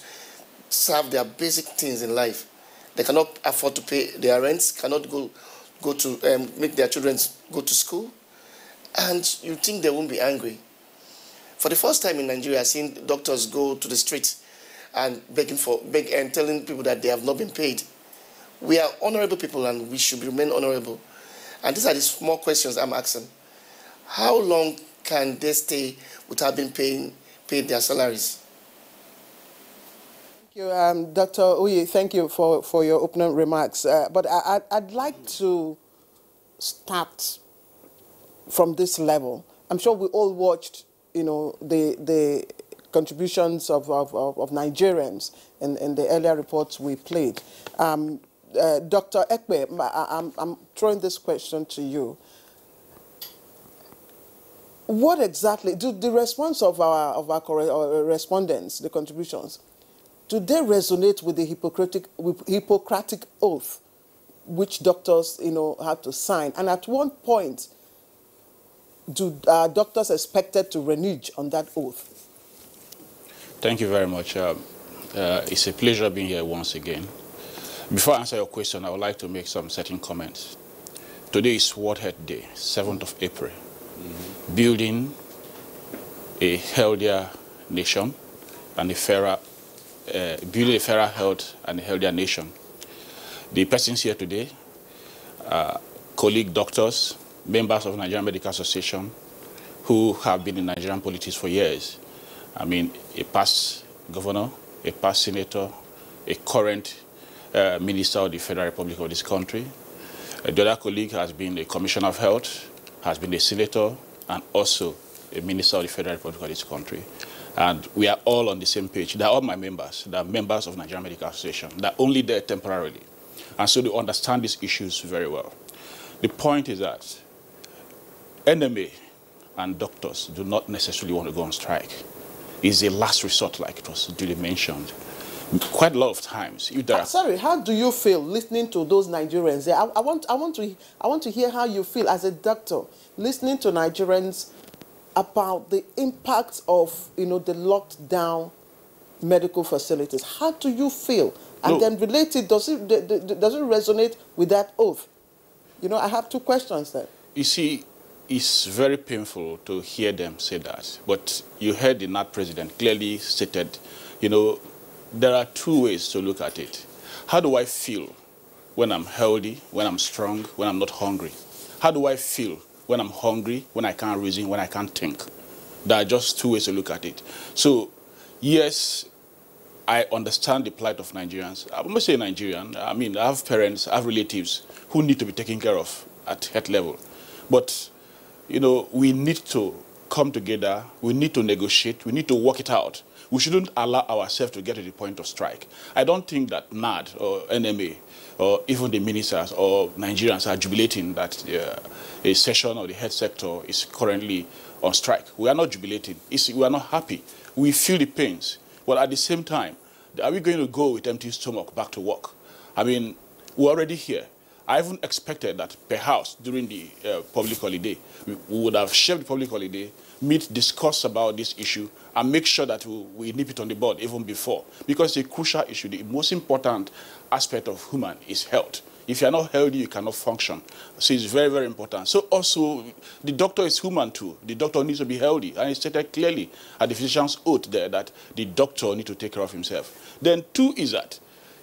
serve their basic things in life. They cannot afford to pay their rents, cannot go to make their children go to school, and you think they won't be angry. For the first time in Nigeria, I've seen doctors go to the streets and beg and telling people that they have not been paid. We are honorable people and we should remain honorable. And these are the small questions I'm asking. How long can they stay without being paid their salaries? Thank you, Dr. Uyi. Thank you for your opening remarks. But I'd like to start from this level. I'm sure we all watched, the contributions of Nigerians in the earlier reports we played. Dr. Ekpe, I'm throwing this question to you. What exactly, do the response of our respondents, the contributions, do they resonate with the Hippocratic oath which doctors, have to sign? And at one point, do doctors expected to renege on that oath? Thank you very much. It's a pleasure being here once again. Before I answer your question, I would like to make some certain comments. Today is World Health Day, 7th of April. Building a healthier nation and building a fairer health and a healthier nation. The persons here today are colleague doctors, members of Nigerian Medical Association, who have been in Nigerian politics for years. I mean, a past governor, a past senator, a current minister of the Federal Republic of this country. The other colleague has been a commissioner of health, has been a senator, and also a minister of the Federal Republic of this country. And we are all on the same page. They're all my members. They're members of Nigerian Medical Association. They're only there temporarily. And so they understand these issues very well. The point is that NMA and doctors do not necessarily want to go on strike. It's a last resort, like it was duly mentioned. Quite a lot of times. If there are... Sorry, how do you feel listening to those Nigerians? I want to hear how you feel as a doctor, listening to Nigerians about the impact of, the locked down medical facilities. How do you feel? And then related, does it resonate with that oath? I have two questions there. You see, it's very painful to hear them say that. But you heard the NAT president clearly stated, there are two ways to look at it. How do I feel when I'm healthy, when I'm strong, when I'm not hungry? How do I feel when I'm hungry, when I can't reason, when I can't think? There are just two ways to look at it. So, yes, I understand the plight of Nigerians. I must say Nigerian. I mean, I have parents, I have relatives who need to be taken care of at health level. But, we need to come together. We need to negotiate. We need to work it out. We shouldn't allow ourselves to get to the point of strike. I don't think that NAD or NMA or even the ministers or Nigerians are jubilating that a session of the health sector is currently on strike. We are not jubilating. We are not happy. We feel the pains. But at the same time, are we going to go with empty stomach back to work? I mean, we're already here. I even expected that perhaps during the public holiday, we would have shared the public holiday, meet, discuss about this issue, and make sure that we nip it on the bud even before. Because it's a crucial issue. The most important aspect of human is health. If you're not healthy, you cannot function. So it's very, very important. So also, the doctor is human too. The doctor needs to be healthy. And it's stated clearly at the physician's oath there that the doctor needs to take care of himself. Then two is that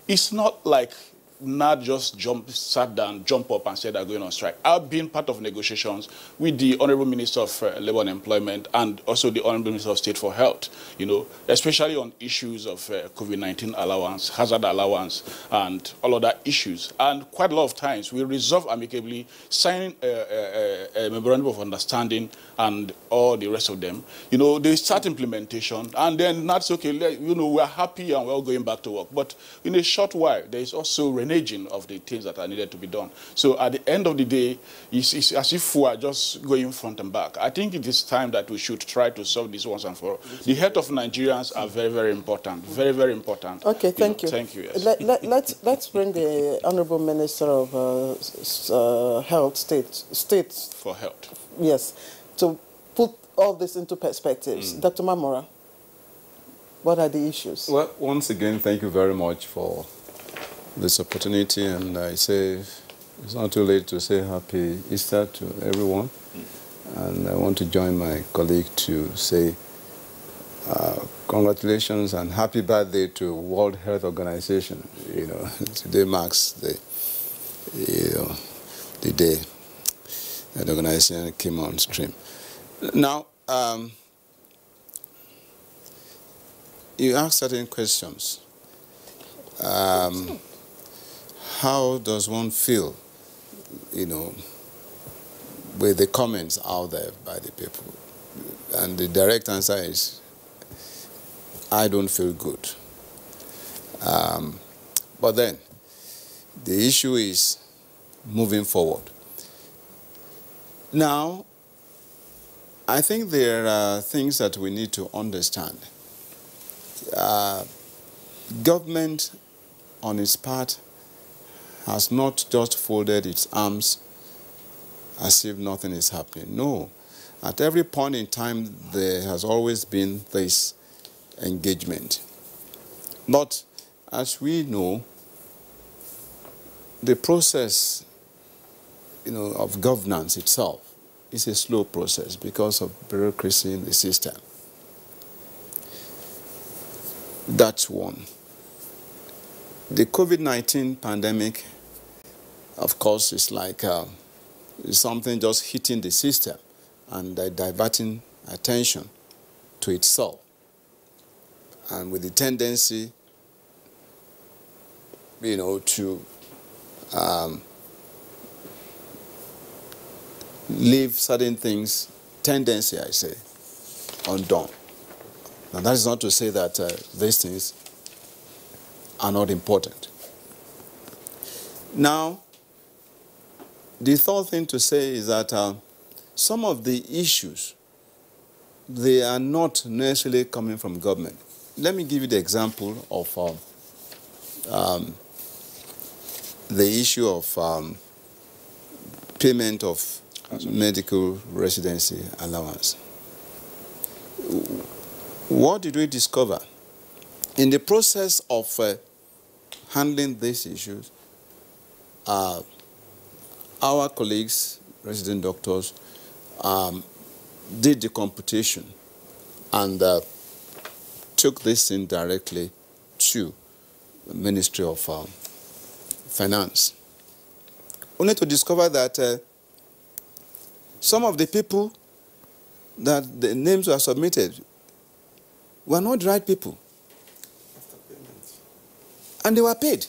it's not like not just sat down, jump up and said they're going on strike. I've been part of negotiations with the Honorable Minister of Labour and Employment and also the Honorable Minister of State for Health, you know, especially on issues of COVID-19 allowance, hazard allowance, and all other issues. And quite a lot of times we resolve amicably, signing a memorandum of understanding and all the rest of them. You know, they start implementation, and then that's okay. You know, we're happy and we're all going back to work. But in a short while, there is also reneging of the things that are needed to be done. So at the end of the day, it's as if we are just going front and back. I think it is time that we should try to solve this once and for all. The health of Nigerians are very, very important. Very, very important. Okay, thank you. Thank you, yes. Let's bring the Honorable Minister of Health, State for Health. Yes, to put all this into perspectives. Dr. Mamura, what are the issues? Well, once again, thank you very much for this opportunity, and I say it's not too late to say happy Easter to everyone. And I want to join my colleague to say congratulations and happy birthday to World Health Organization. You know, today marks the day that the organization came on stream. Now, you ask certain questions. How does one feel, you know, with the comments out there by the people? And the direct answer is, I don't feel good. But then, the issue is moving forward. Now, I think there are things that we need to understand. Government, on its part, has not just folded its arms as if nothing is happening. No. At every point in time, there has always been this engagement. But as we know, the process, you know, of governance itself is a slow process because of bureaucracy in the system. That's one. The COVID-19 pandemic, of course, is like something just hitting the system and diverting attention to itself. And with the tendency, you know, to leave certain things, tendency, I say, undone. Now, that is not to say that these things are not important. Now, the third thing to say is that some of the issues, they are not necessarily coming from government. Let me give you the example of the issue of payment of medical residency allowance. What did we discover? In the process of handling these issues, our colleagues, resident doctors, did the computation and took this in directly to the Ministry of Finance, only to discover that some of the people that the names were submitted were not the right people. And they were paid.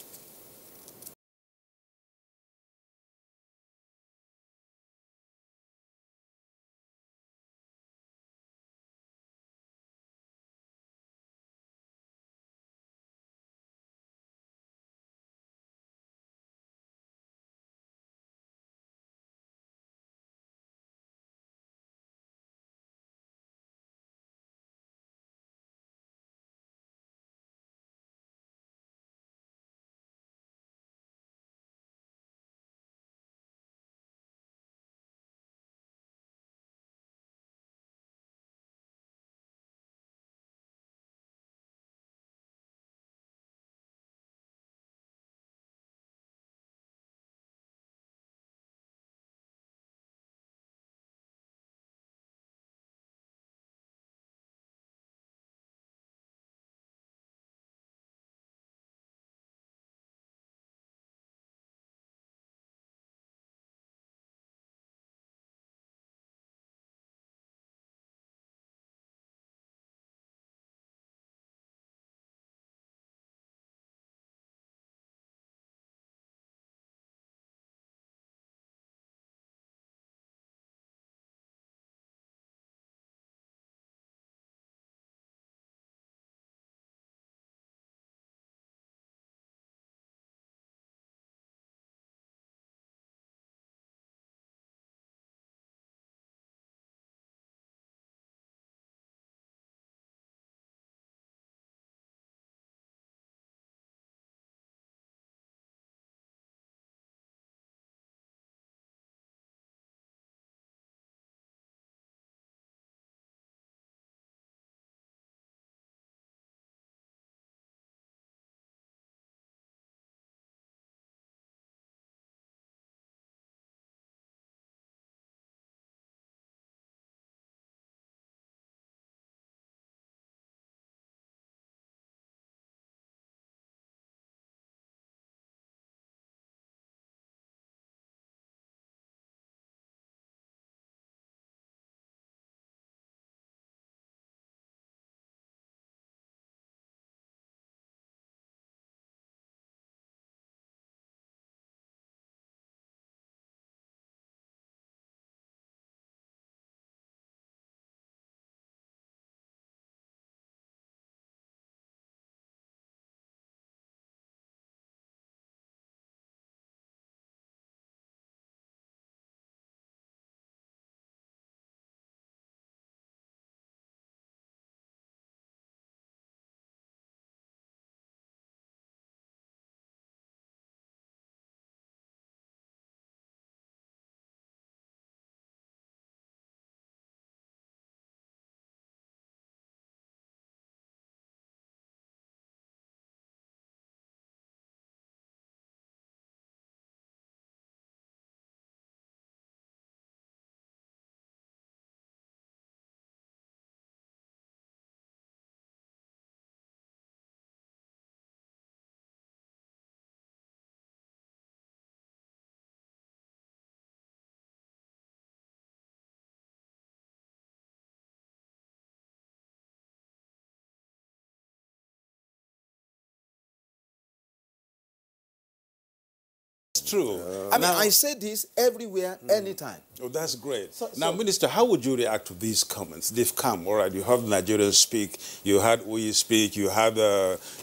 That's true. I mean, I say this everywhere, anytime. Oh, that's great. Now, Minister, how would you react to these comments? They've come, all right, you have Nigerians speak, you had we speak, you had,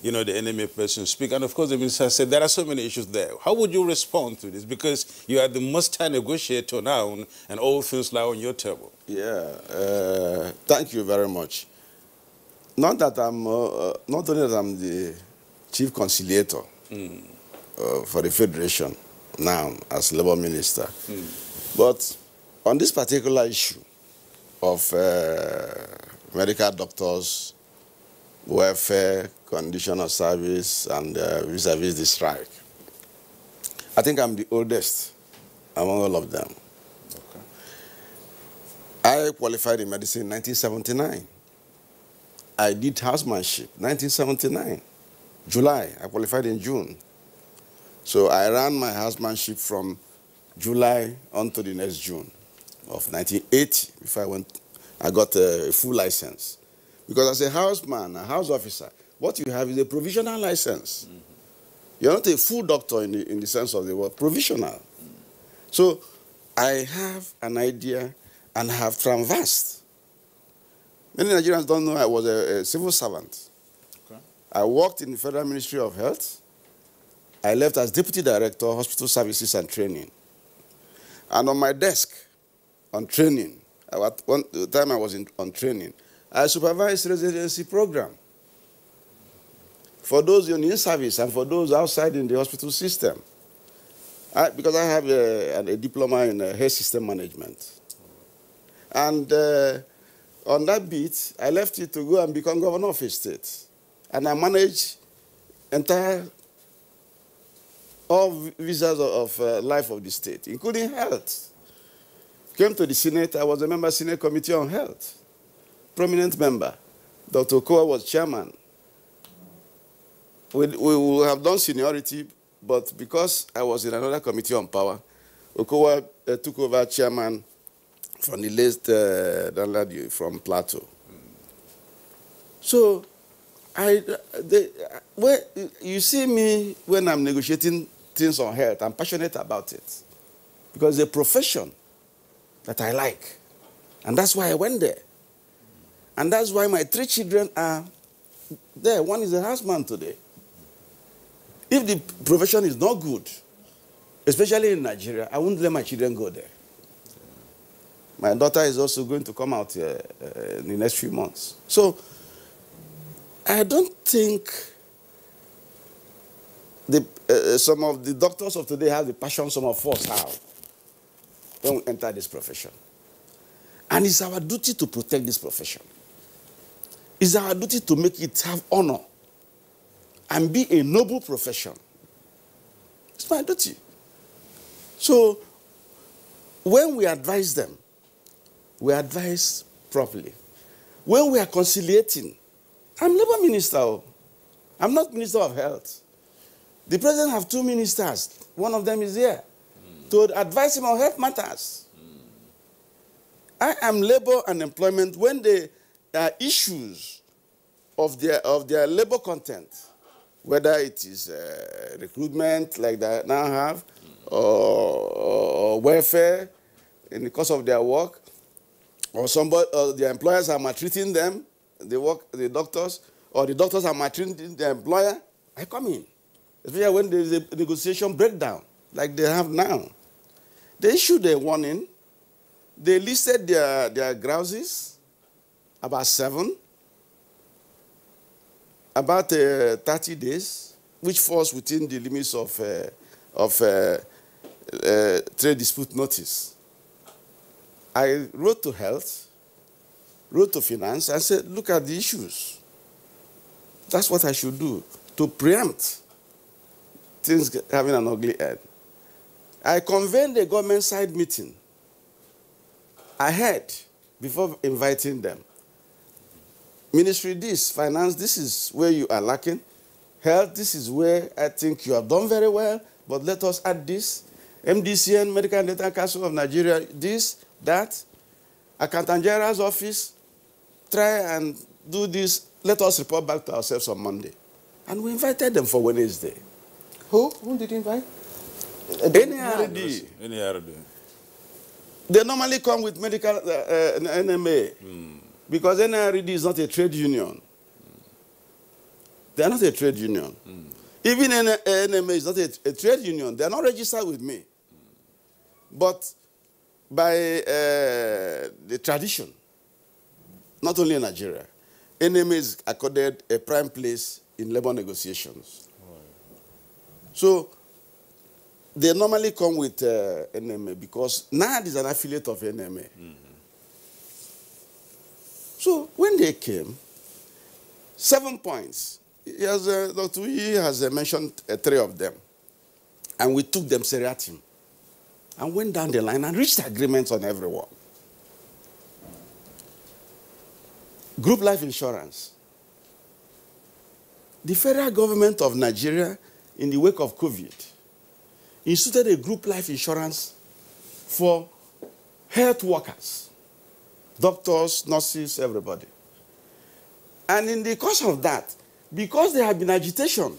you know, the enemy person speak, and of course the minister said there are so many issues there. How would you respond to this? Because you are the master negotiator now, and all things lie on your table. Yeah, thank you very much. Not that I'm, not only that I'm the chief conciliator for the Federation now as Labour Minister, but on this particular issue of medical doctors, welfare, condition of service, and vis-a-vis the strike, I think I'm the oldest among all of them. Okay. I qualified in medicine in 1979. I did housemanship, 1979. July, I qualified in June. So I ran my housemanship from July on to the next June of 1980 before I got a full license. Because as a houseman, a house officer, what you have is a provisional license. You're not a full doctor in the sense of the word, provisional. So I have an idea and have traversed. Many Nigerians don't know I was a civil servant. Okay. I worked in the Federal Ministry of Health. I left as Deputy Director, Hospital Services and Training. And on my desk, on training, the time I was on training, I supervised residency program for those in service and for those outside in the hospital system. Because I have a diploma in health system management. And on that beat, I left it to go and become governor of a state. And I managed all visas of life of the state, including health. Came to the Senate, I was a member of the Senate Committee on Health. Prominent member. Dr. Okowa was chairman. We would have done seniority, but because I was in another committee on power, Okowa took over chairman from the late Danladi from Plateau. So, you see me when I'm negotiating things on health, I'm passionate about it. Because it's a profession that I like. And that's why I went there. And that's why my 3 children are there. One is a houseman today. If the profession is not good, especially in Nigeria, I wouldn't let my children go there. My daughter is also going to come out in the next few months. So, I don't think some of the doctors of today have the passion some of us have when we enter this profession. And it's our duty to protect this profession. It's our duty to make it have honor and be a noble profession. It's my duty. So, when we advise them, we advise properly. When we are conciliating, I'm Labour Minister. I'm not Minister of Health. The President has 2 ministers. One of them is here to advise him on health matters. I am Labour and Employment when there are issues of their labor content, whether it is recruitment like they now have, or welfare in the course of their work, or their employers are maltreating them, the doctors, or the doctors are maltreating the employer, I come in. Especially when there is a negotiation breakdown, like they have now. They issued a warning. They listed their grouses, about 7, about 30 days, which falls within the limits of trade dispute notice. I wrote to health, wrote to finance, and said, look at the issues. That's what I should do, to preempt things having an ugly end. I convened a government side meeting ahead before inviting them. Ministry this, finance, this is where you are lacking. Health, this is where I think you have done very well, but let us add this. MDCN, Medical and Dental Council of Nigeria, this, that. Accountant General's office, try and do this. Let us report back to ourselves on Monday. And we invited them for Wednesday. Who? Who did you invite? NRD. NRD. They normally come with medical NMA because NRD is not a trade union. They are not a trade union. Even NMA is not a trade union. They are not registered with me. But by the tradition, not only in Nigeria, NMA is accorded a prime place in labor negotiations. So they normally come with NMA because NAD is an affiliate of NMA. So when they came, 7 points. Dr. Uyi has mentioned 3 of them. And we took them seriatim and went down the line and reached agreements on everyone. Group life insurance. The federal government of Nigeria, in the wake of COVID, instituted a group life insurance for health workers, doctors, nurses, everybody. And in the course of that, because there had been agitation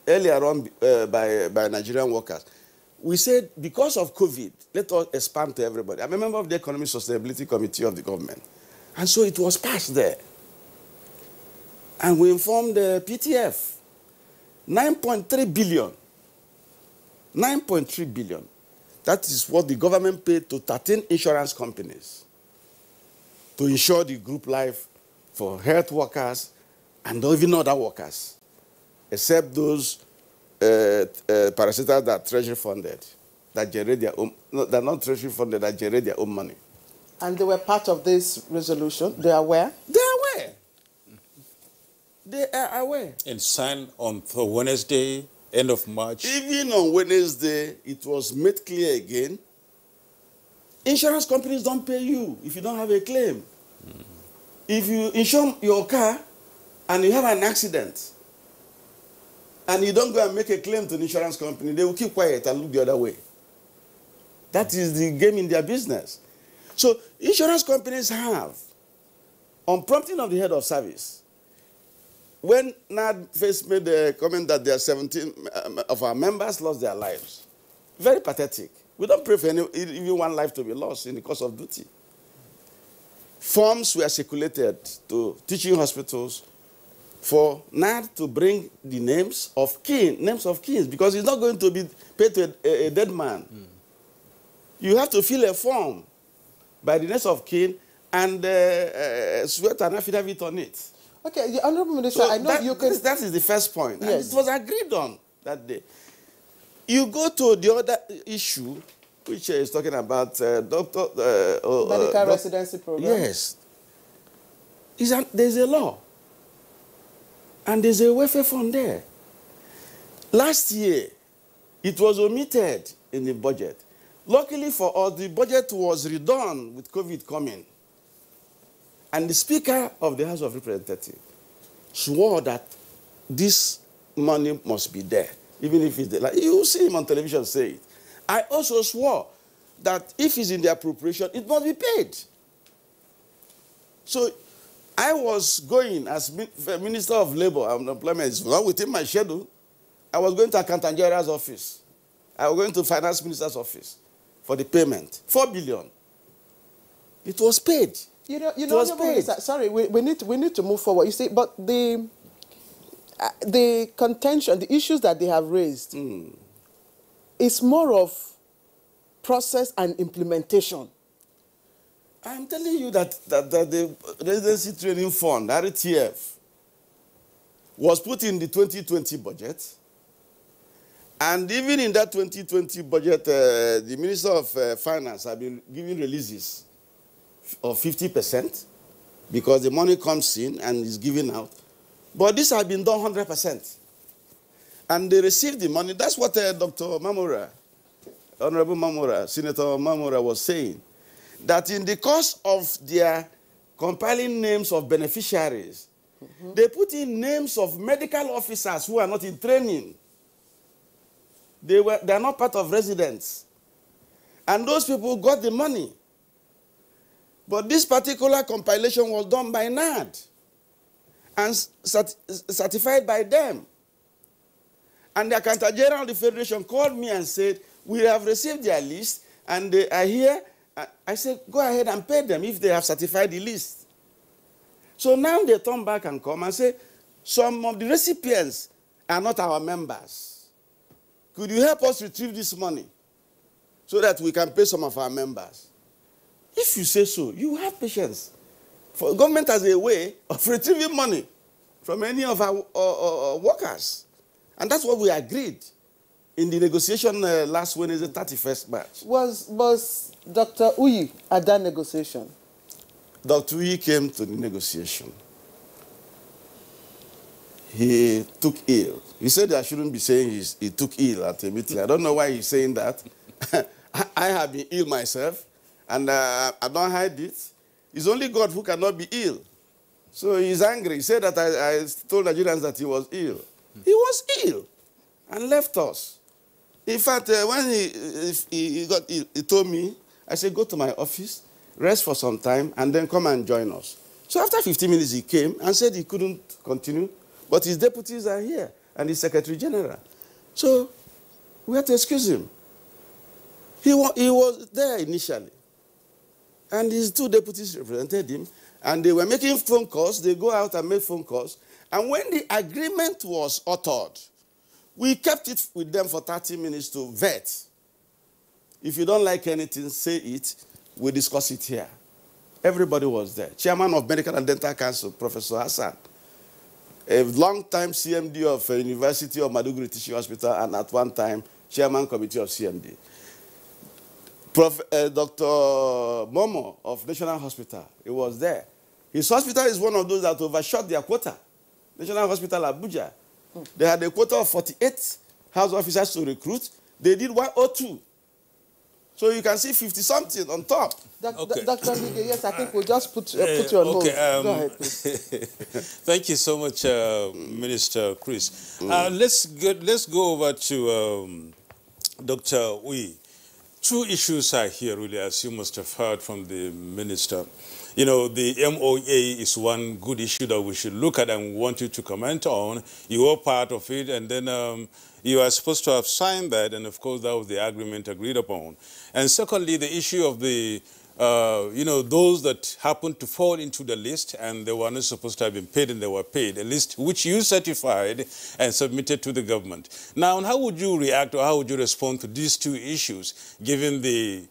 earlier on by Nigerian workers, we said, because of COVID, let us expand to everybody. I'm a member of the Economic Sustainability Committee of the government. And so it was passed there. And we informed the PTF, 9.3 billion. 9.3 billion. That is what the government paid to 13 insurance companies to insure the group life for health workers and even other workers, except those parastatals that are treasury funded, that generate their own, no, they're not treasury funded, that generate their own money. And they were part of this resolution? They are aware? They are aware. They are aware. And signed on Wednesday, end of March. Even on Wednesday, it was made clear again, insurance companies don't pay you if you don't have a claim. If you insure your car and you have an accident, and you don't go and make a claim to the insurance company, they will keep quiet and look the other way. That is the game in their business. So insurance companies have, on prompting of the head of service, when NAD first made the comment that there are 17 of our members lost their lives, very pathetic. We don't pray for even one life to be lost in the course of duty. Forms were circulated to teaching hospitals for NAD to bring the names of kings, because it's not going to be paid to a dead man. You have to fill a form by the names of kin and swear an affidavit on it. Okay, the Honorable Minister, So I know you can... That is the first point. Yes. And it was agreed on that day. You go to the other issue, which is talking about medical residency program. Yes. There's a law. And there's a welfare fund there. Last year, it was omitted in the budget. Luckily for us, the budget was redone with COVID coming. And the Speaker of the House of Representatives swore that this money must be there, even if it's there. Like, you see him on television say it. I also swore that if it's in the appropriation, it must be paid. So I was going as Minister of Labor and Employment, it's not within my schedule. I was going to Accountant General's office. I was going to Finance Minister's office for the payment. 4 billion. It was paid. You know, Minister, sorry, we need to move forward. You see, but the contention, the issues that they have raised, is more of process and implementation. I'm telling you that the Residency Training Fund, RTF, was put in the 2020 budget. And even in that 2020 budget, the Minister of Finance has been giving releases of 50% because the money comes in and is given out. But this has been done 100%. And they received the money. That's what Dr. Mamura, Honorable Mamura, Senator Mamura was saying, that in the course of their compiling names of beneficiaries, they put in names of medical officers who are not in training. They are not part of residents. And those people got the money. But this particular compilation was done by NAD and certified by them. And the Accountant General of the Federation called me and said, we have received their list, and they are here. I said, go ahead and pay them if they have certified the list. So now they turn back and come and say, some of the recipients are not our members. Could you help us retrieve this money so that we can pay some of our members? If you say so, you have patience. For government has a way of retrieving money from any of our workers. And that's what we agreed in the negotiation last Wednesday, 31st March. Was Dr. Uyi at that negotiation? Dr. Uyi came to the negotiation. He took ill. He said I shouldn't be saying he took ill at a meeting. I don't know why he's saying that. I have been ill myself, and I don't hide it. It's only God who cannot be ill. So he's angry. He said that I told Nigerians that he was ill. He was ill and left us. In fact, when he got ill, he told me, I said, go to my office, rest for some time, and then come and join us. So after 15 minutes, he came and said he couldn't continue, but his deputies are here, and his Secretary General. So we had to excuse him. He was there initially, and his two deputies represented him, and they were making phone calls. They go out and make phone calls. And when the agreement was uttered, we kept it with them for 30 minutes to vet. If you don't like anything, say it. We discuss it here. Everybody was there. Chairman of Medical and Dental Council, Professor Hassan, a long-time CMD of University of Maduguri Teaching Hospital, and at one time, Chairman Committee of CMD. Dr. Momo of National Hospital, he was there. His hospital is one of those that overshot their quota. National Hospital Abuja. They had a quota of 48 house officers to recruit. They did 102. So you can see 50-something on top. Okay. Dr. Nige, yes, I think we'll just put you on hold. Go ahead, please. Thank you so much, Minister Chris. Let's go over to Dr. Uyi. Two issues are here, really, as you must have heard from the minister. You know, the MOA is one good issue that we should look at and want you to comment on. You were part of it, and then you are supposed to have signed that, and of course that was the agreement agreed upon. And secondly, the issue of the, you know, those that happened to fall into the list and they were not supposed to have been paid and they were paid, a list which you certified and submitted to the government. Now, how would you react or how would you respond to these two issues, given the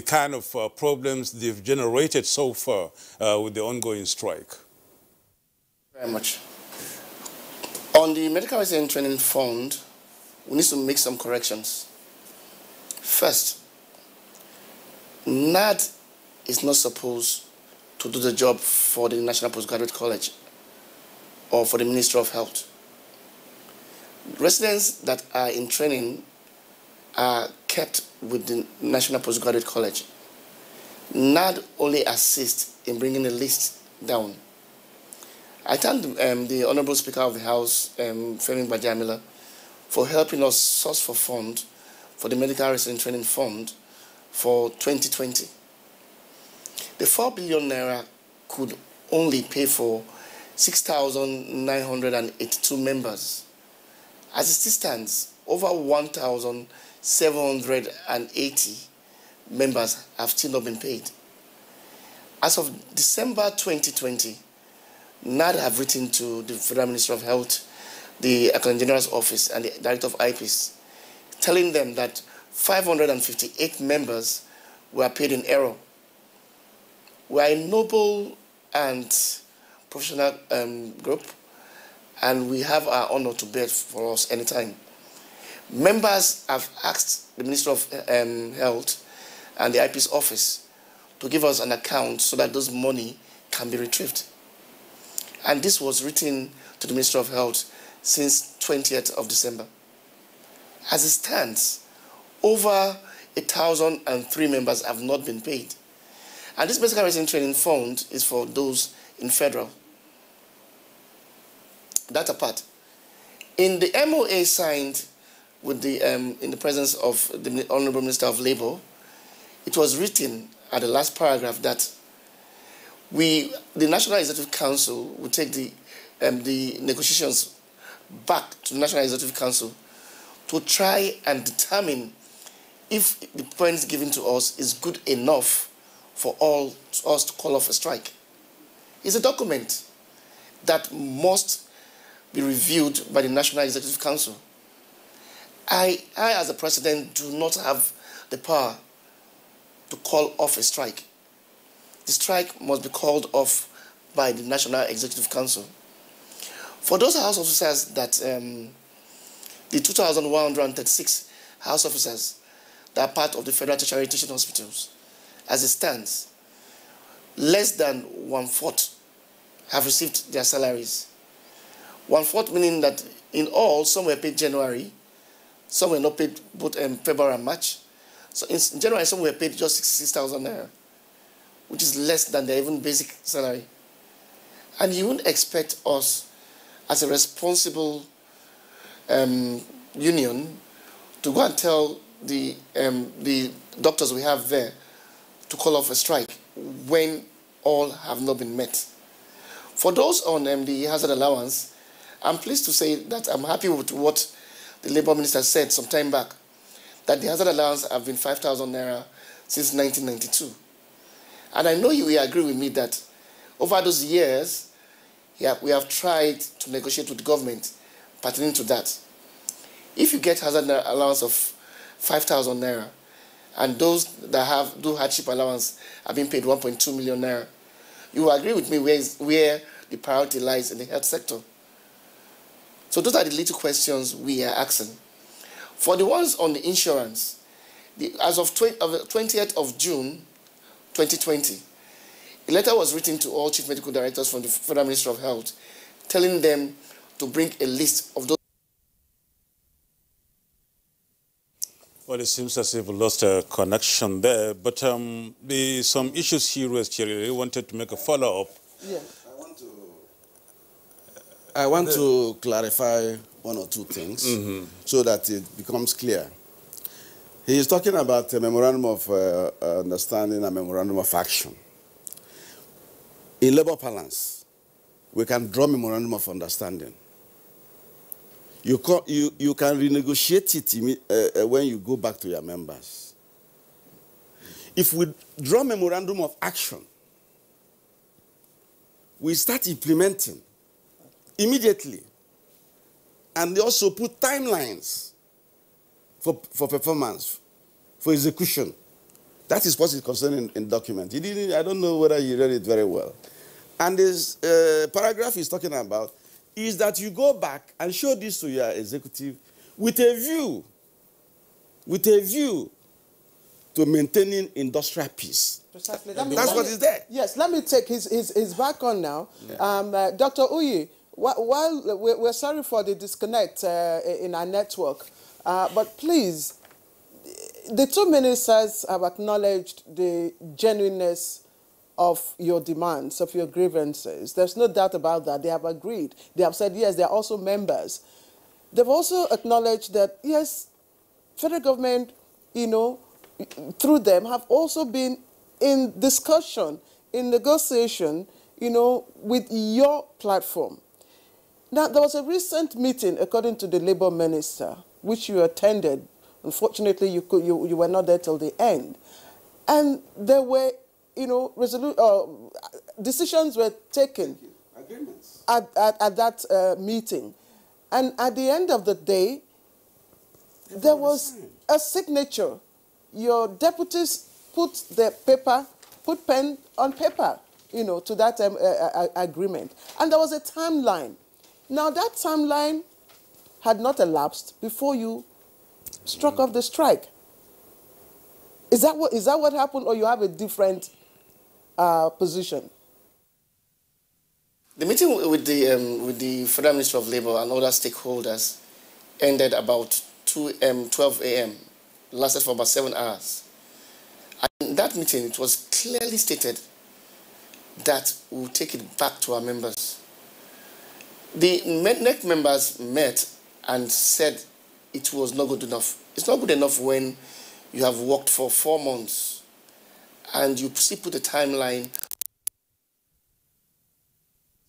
kind of problems they've generated so far with the ongoing strike? Very much. On the Medical Resident Training Fund, we need to make some corrections. First, NAD is not supposed to do the job for the National Postgraduate College or for the Ministry of Health. Residents that are in training are kept with the National Postgraduate College. NAD only assists in bringing the list down. I thank the Honorable Speaker of the House, Femi Bajamila, for helping us source for fund for the Medical Resident Training Fund for 2020. The 4 billion naira could only pay for 6,982 members. As it stands, over 1,780 members have still not been paid. As of December 2020, NAD have written to the Federal Ministry of Health, the Attorney General's Office, and the Director of IPs, telling them that 558 members were paid in error. We are a noble and professional group, and we have our honor to bear for us anytime. Members have asked the Minister of Health and the IP's office to give us an account so that those money can be retrieved. And this was written to the Minister of Health since 20th of December. As it stands, over 1,003 members have not been paid. And this Medical Resident Training Fund is for those in federal. That apart. In the MOA signed with the, in the presence of the Honorable Minister of Labour, it was written at the last paragraph that the National Executive Council will take the negotiations back to the National Executive Council to try and determine if the points given to us is good enough for us to call off a strike. It's a document that must be reviewed by the National Executive Council. I as a president, do not have the power to call off a strike. The strike must be called off by the National Executive Council. For those House officers that, the 2,136 House officers that are part of the Federal Tertiary Teaching Hospitals, as it stands, less than 1/4 have received their salaries. 1/4 meaning that in all, some were paid January, some were not paid both February and March. So in January, some were paid just 66,000 naira, which is less than their even basic salary. And you wouldn't expect us, as a responsible union, to go and tell the doctors we have there to call off a strike when all have not been met. For those on the hazard allowance, I'm pleased to say that I'm happy with what the Labour Minister said some time back, that the hazard allowance have been 5,000 naira since 1992. And I know you will agree with me that over those years, we have tried to negotiate with the government pertaining to that. If you get hazard allowance of 5,000 naira, and those that do hardship allowance are being paid 1.2 million naira, you will agree with me where the priority lies in the health sector. So those are the little questions we are asking. For the ones on the insurance, as of 20th of June 2020, a letter was written to all chief medical directors from the Federal Ministry of Health, telling them to bring a list of those. Well, it seems as if we lost a connection there, but some issues he raised here. He wanted to make a follow-up. Yes. I want to clarify one or two things so that it becomes clear. He is talking about a memorandum of understanding, a memorandum of action. In labor parlance, we can draw memorandum of understanding. You can renegotiate it when you go back to your members. If we draw memorandum of action, we start implementing immediately, and they also put timelines for performance, for execution. That is what is concerned in document. I don't know whether you read it very well. And this paragraph he's talking about is that you go back and show this to your executive with a view to maintaining industrial peace. Precisely. That's what is there. Yes, let me take his back on now. Yeah. Dr. Uyi, while we're sorry for the disconnect in our network, but please, the two ministers have acknowledged the genuineness of your demands, of your grievances. There's no doubt about that. They have agreed. They have said, yes, they're also members. They've also acknowledged that, yes, federal government, through them, have also been in discussion, in negotiation, with your platform. Now, there was a recent meeting, according to the Labour Minister, which you attended. Unfortunately, you were not there till the end. And there were, decisions were taken at that meeting. And at the end of the day, there was a signature. Your deputies put pen on paper, to that agreement. And there was a timeline. Now, that timeline had not elapsed before you struck off the strike. Is that what happened, or you have a different position? The meeting with the Federal Ministry of Labour and other stakeholders ended about 12 a.m., lasted for about 7 hours. And in that meeting, it was clearly stated that we will take it back to our members. The NEC members met and said it was not good enough. It's not good enough when you have worked for 4 months and you still put a timeline.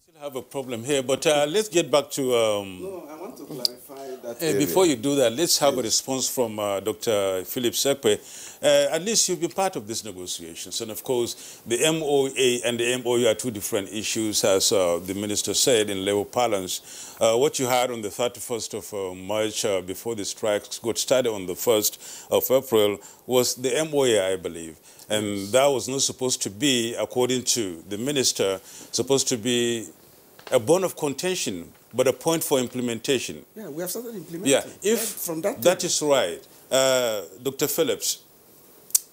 Still have a problem here, but let's get back to... No, I want to clarify Before you do that, let's have a response from Dr. Philip Sekwe. At least you've been part of these negotiations. And of course, the MOA and the MOU are two different issues, as the minister said in level parlance. What you had on the 31st of March, before the strikes got started on the 1st of April, was the MOA, I believe. And that was not supposed to be, according to the minister, supposed to be a bone of contention, but a point for implementation. Yeah, we have started implementing. Yeah, if from that is right, Dr. Phillips,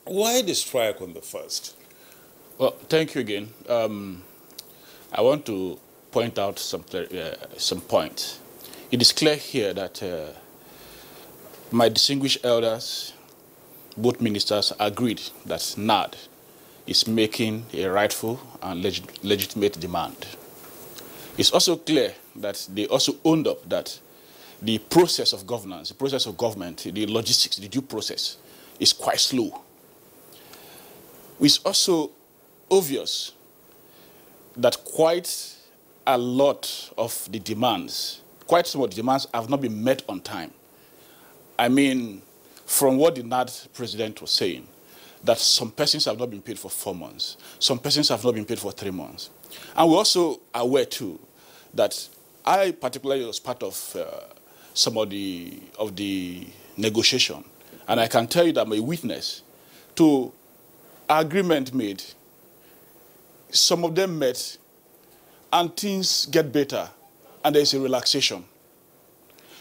why the strike on the 1st? Well, thank you again. I want to point out some points. It is clear here that my distinguished elders, both ministers, agreed that NAD is making a rightful and legitimate demand. It's also clear that they also owned up that the process of governance, the process of government, the logistics, the due process is quite slow. It's also obvious that quite a lot of the demands, quite some of the demands have not been met on time. I mean, from what the NAD president was saying, that some persons have not been paid for 4 months, some persons have not been paid for 3 months. And we're also aware, too, that I particularly was part of some of the negotiation, and I can tell you that I'm a witness to agreement made. Some of them met, and things get better, and there's a relaxation.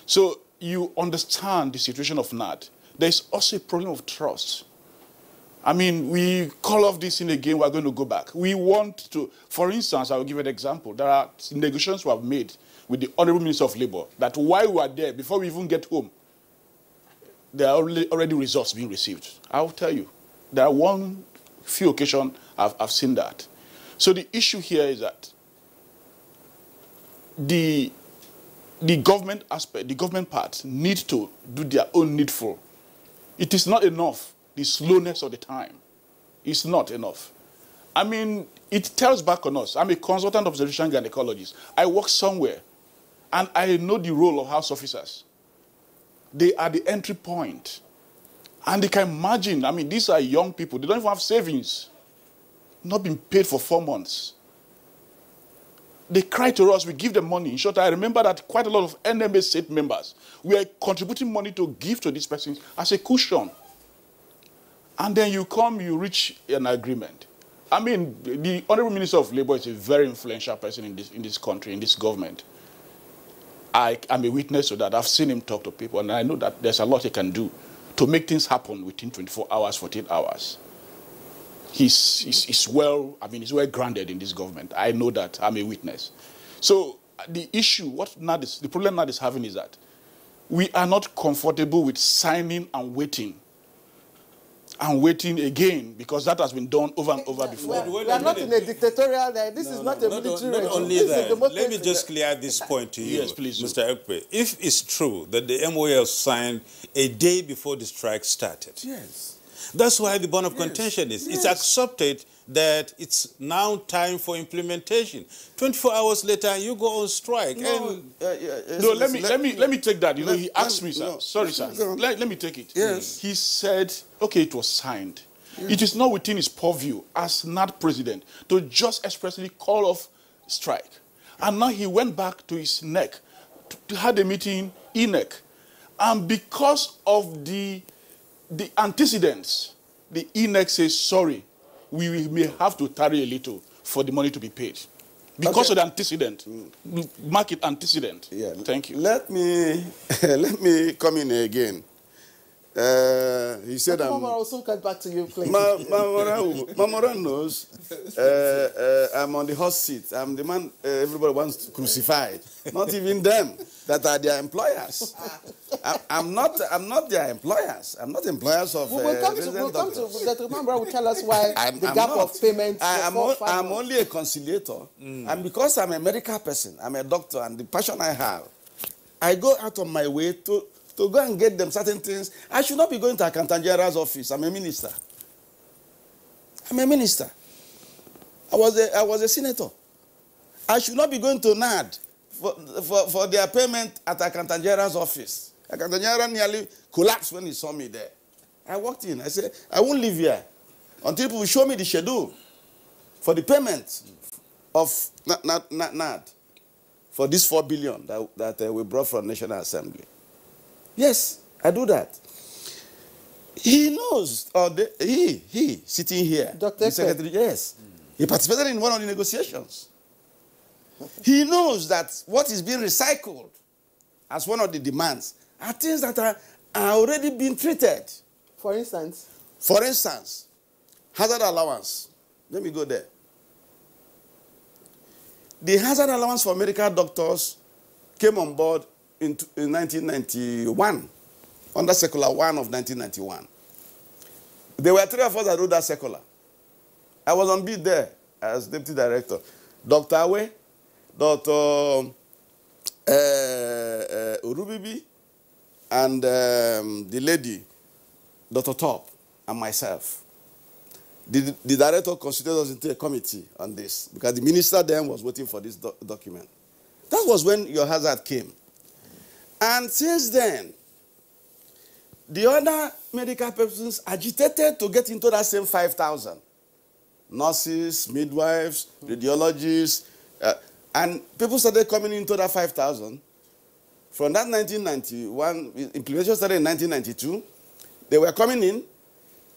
So you understand the situation of NAD. There's also a problem of trust. I mean, we call off this in again, we're going to go back. We want to, for instance, I will give you an example. There are negotiations we have made with the Honorable Minister of Labour that while we are there, before we even get home, there are already results being received. I'll tell you, there are few occasions I've seen that. So the issue here is that the government aspect, the government part, need to do their own needful. It is not enough. The slowness of the time is not enough. I mean, it tells back on us. I'm a consultant obstetrician gynecologist. I work somewhere, and I know the role of house officers. They are the entry point. And they can imagine, I mean, these are young people. They don't even have savings. Not been paid for 4 months. They cry to us, we give them money. In short, I remember that quite a lot of NMA state members were contributing money to give to these persons as a cushion. And then you reach an agreement. I mean, the Honorable Minister of Labour is a very influential person in this country, in this government. I'm a witness to that. I've seen him talk to people, and I know that there's a lot he can do to make things happen within 24 hours, 48 hours. He's well grounded in this government. I know that. I'm a witness. So the issue, the problem NAD is having is that we are not comfortable with signing and waiting again, because that has been done over and over before. We are not in a dictatorial, this is not a military regime. Not only that, let me just clear this point to you, yes, please, Mr. Ekpe. If it's true that the MOA was signed a day before the strike started, yes, that's why the bone of contention is. Yes. It's accepted that it's now time for implementation. 24 hours later, you go on strike. No, let me take that. You know, he asked me, sir. Sorry, sir. Let me take it. Yes. He said, okay, it was signed. Yes. It is not within his purview as NAD president to just expressly call off strike. And now he went back to his neck to have a meeting in NEC. And because of the antecedents, the NEC says, sorry, we may have to tarry a little for the money to be paid. Because of the antecedent. Market antecedent. Yeah. Thank you. Let me come in again. He said, Mamura, I'll soon get back to you, please. Mamura knows I'm on the hot seat. I'm the man everybody wants to crucify. Not even them that are their employers. I'm not their employers. I'm not employers of we'll come to that. Mamura will tell us why the gap of payment. I'm only a conciliator. And because I'm a medical person, I'm a doctor, and the passion I have, I go out of my way to go and get them certain things. I should not be going to Accountant General's office. I'm a minister. I'm a minister. I was a senator. I should not be going to NAD for their payment at Accountant General's office. Accountant General nearly collapsed when he saw me there. I walked in. I said, I won't leave here until people show me the schedule for the payment of NAD for this 4 billion that we brought from National Assembly. Yes, I do that. He knows, he sitting here, Dr. the secretary, yes. He participated in one of the negotiations. He knows that what is being recycled as one of the demands are things that are already being treated. For instance? For instance, hazard allowance. Let me go there. The hazard allowance for medical doctors came on board in 1991, under Circular 1 of 1991. There were 3 of us that wrote that circular. I was on bid there as deputy director. Dr. Awe, Dr. Urubibi, and the lady, Dr. Top, and myself. The director constituted us into a committee on this because the minister then was waiting for this document. That was when your hazard came. And since then, the other medical persons agitated to get into that same 5,000. Nurses, midwives, radiologists, and people started coming into that 5,000. From that 1991, implementation started in 1992. They were coming in.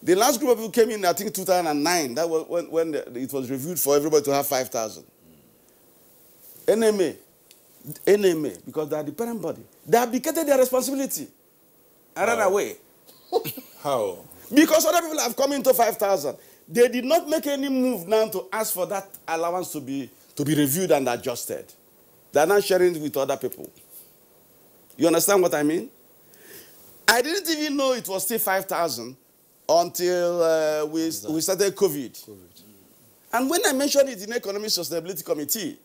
The last group of people came in, I think, 2009. That was when it was reviewed for everybody to have 5,000. NMA, because they are the parent body. They abdicated their responsibility and ran away. How? Because other people have come into 5,000. They did not make any move now to ask for that allowance to be reviewed and adjusted. They are not sharing it with other people. You understand what I mean? I didn't even know it was still 5,000 until we started COVID. And when I mentioned it in the Economic Sustainability Committee,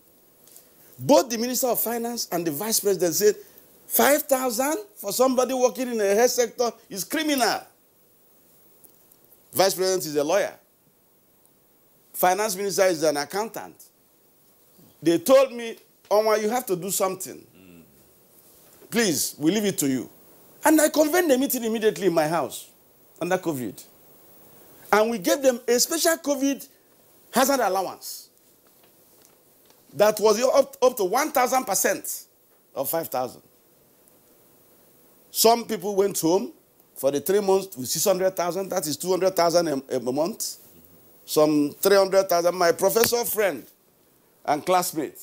both the Minister of Finance and the Vice President said, 5,000 for somebody working in the health sector is criminal. Vice President is a lawyer. Finance Minister is an accountant. They told me, Omar, you have to do something. Please, we leave it to you. And I convened the meeting immediately in my house under COVID. And we gave them a special COVID hazard allowance that was up to 1,000% of 5,000. Some people went home for the 3 months with 600,000. That is 200,000 a month. Some 300,000. My professor friend and classmate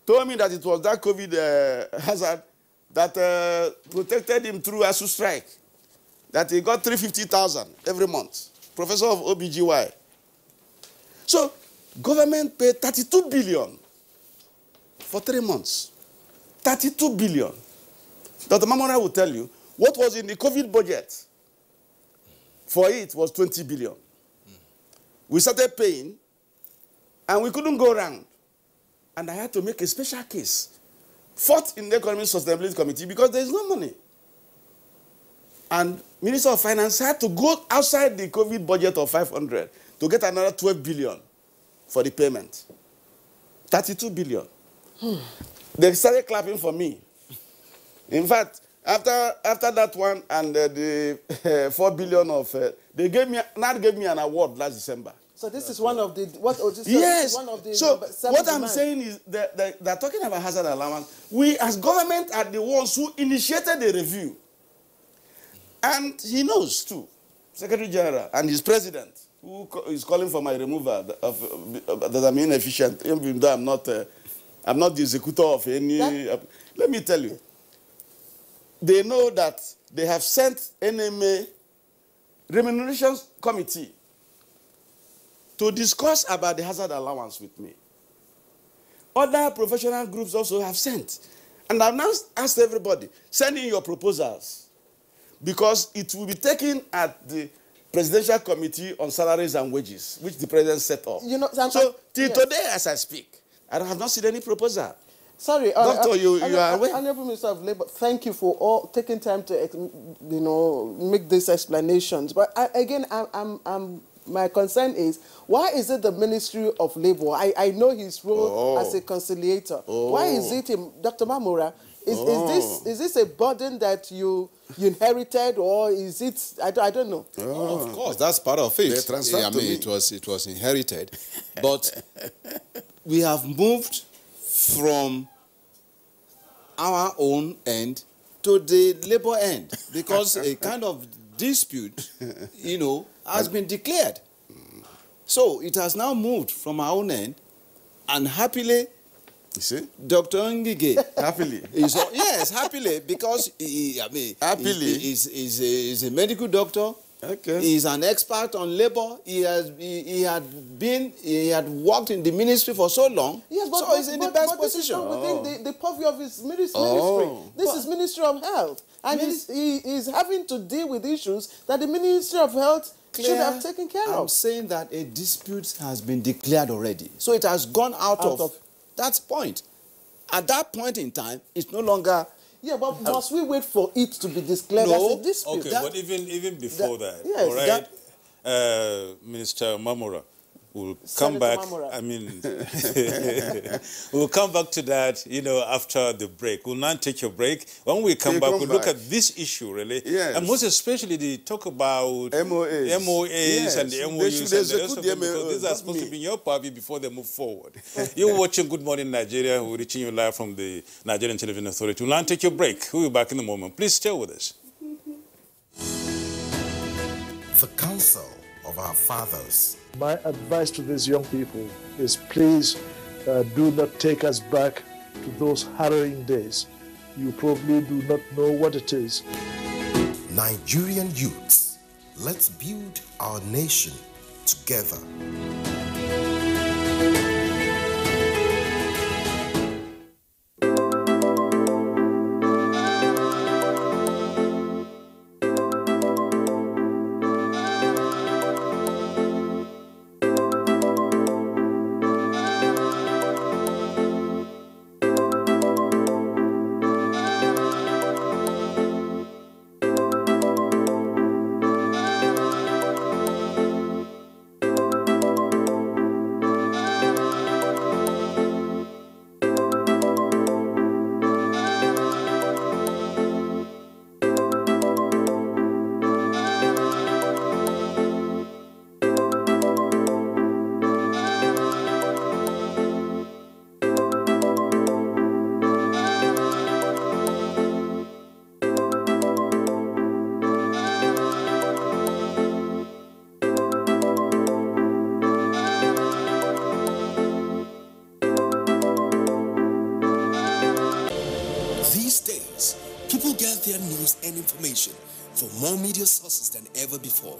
told me that it was that COVID hazard that protected him through ASU strike. That he got 350,000 every month. Professor of OBGY. So, government paid 32 billion for 3 months. 32 billion. Dr. Mamura will tell you, what was in the COVID budget for it was 20 billion. We started paying, and we couldn't go around. And I had to make a special case. Fought in the Economic Sustainability Committee because there is no money. And Minister of Finance had to go outside the COVID budget of 500 to get another 12 billion for the payment. 32 billion. They started clapping for me. In fact, after that one and the 4 billion of, they gave me an award last December. So this is one of the yes. One of the so what I'm demands. saying is that they're talking about hazard allowance. We as government are the ones who initiated the review, and he knows too, Secretary General and his president, who is calling for my removal that I'm inefficient, even though I'm not the executor of any. Let me tell you, they know that they have sent NMA remuneration committee to discuss about the hazard allowance with me. Other professional groups also have sent. And I've now asked everybody, send in your proposals, because it will be taken at the Presidential Committee on Salaries and Wages, which the President set up. You know, so till today, as I speak, I have not seen any proposal. Sorry, Doctor, you are aware? Honorable Minister of Labour, thank you for taking time to, make these explanations. But again, I'm my concern is, why is it the Ministry of Labour? I know his role as a conciliator. Why is it him, Dr. Mamura? Is this a burden that you inherited, or is it? I don't know. Of course, that's part of it. I mean, it was inherited, but we have moved from our own end to the labor end because a kind of dispute, has been declared. So it has now moved from our own end, and happily, you see, Dr. Ngige happily, yes, happily, because he's a medical doctor. Okay. He's an expert on labor. He had worked in the ministry for so long. Yes, so he's in the best position. This is not within the purview of his ministry. This is Ministry of Health, and he's having to deal with issues that the Ministry of Health should have taken care of. I'm saying that a dispute has been declared already, so it has gone out of that point. At that point in time, it's no longer. Yeah, but must we wait for it to be declared as a dispute? Okay, but even before that, all right, Minister Mamura will come back. I mean, we'll come back to that, after the break. We'll not take your break. When we come back, we'll look at this issue, really. Yes. And most especially, the talk about MOAs and the MOUs and the rest of them, because these are supposed to be in your purview before they move forward. You're watching Good Morning Nigeria. We're reaching you live from the Nigerian Television Authority. We'll not take your break. We'll be back in a moment. Please stay with us. The counsel of our fathers. My advice to these young people is please do not take us back to those harrowing days. You probably do not know what it is. Nigerian youths, let's build our nation together. Their news and information from more media sources than ever before.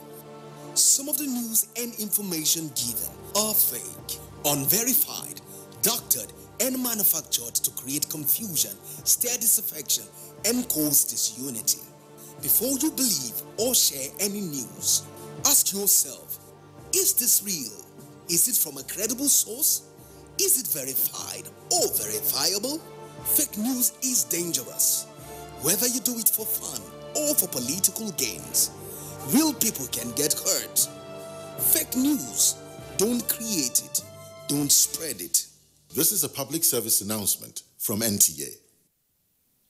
Some of the news and information given are fake, unverified, doctored, and manufactured to create confusion, stir disaffection, and cause disunity. Before you believe or share any news, ask yourself, is this real? Is it from a credible source? Is it verified or verifiable? Fake news is dangerous. Whether you do it for fun or for political gains, real people can get hurt. Fake news, don't create it, don't spread it. This is a public service announcement from NTA.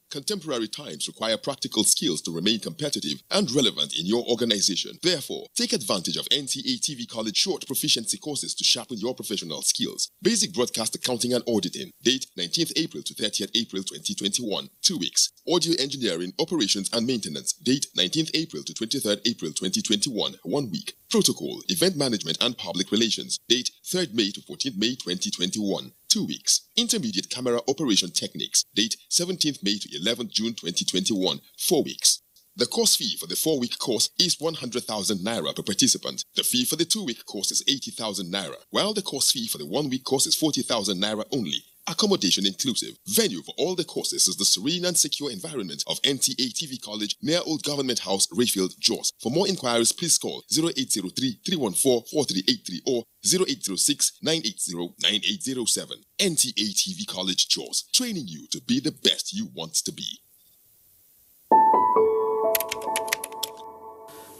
Contemporary times require practical skills to remain competitive and relevant in your organization. Therefore, take advantage of NTA TV College short proficiency courses to sharpen your professional skills. Basic Broadcast Accounting and Auditing. Date 19th April to 30th April 2021. 2 weeks. Audio Engineering, Operations and Maintenance. Date 19th April to 23rd April 2021. 1 week. Protocol, Event Management and Public Relations. Date 3rd May to 14th May 2021. 2 weeks. Intermediate Camera Operation Techniques. Date 17th May to 11th June 2021. 4 weeks. The course fee for the 4-week course is 100,000 naira per participant. The fee for the 2-week course is 80,000 naira, while the course fee for the 1-week course is 40,000 naira only. Accommodation inclusive. Venue for all the courses is the serene and secure environment of NTA TV College near Old Government House, Rayfield, Jos. For more inquiries, please call 0803-314-4383 or 0806-980-9807. NTA TV College, Jos. Training you to be the best you want to be.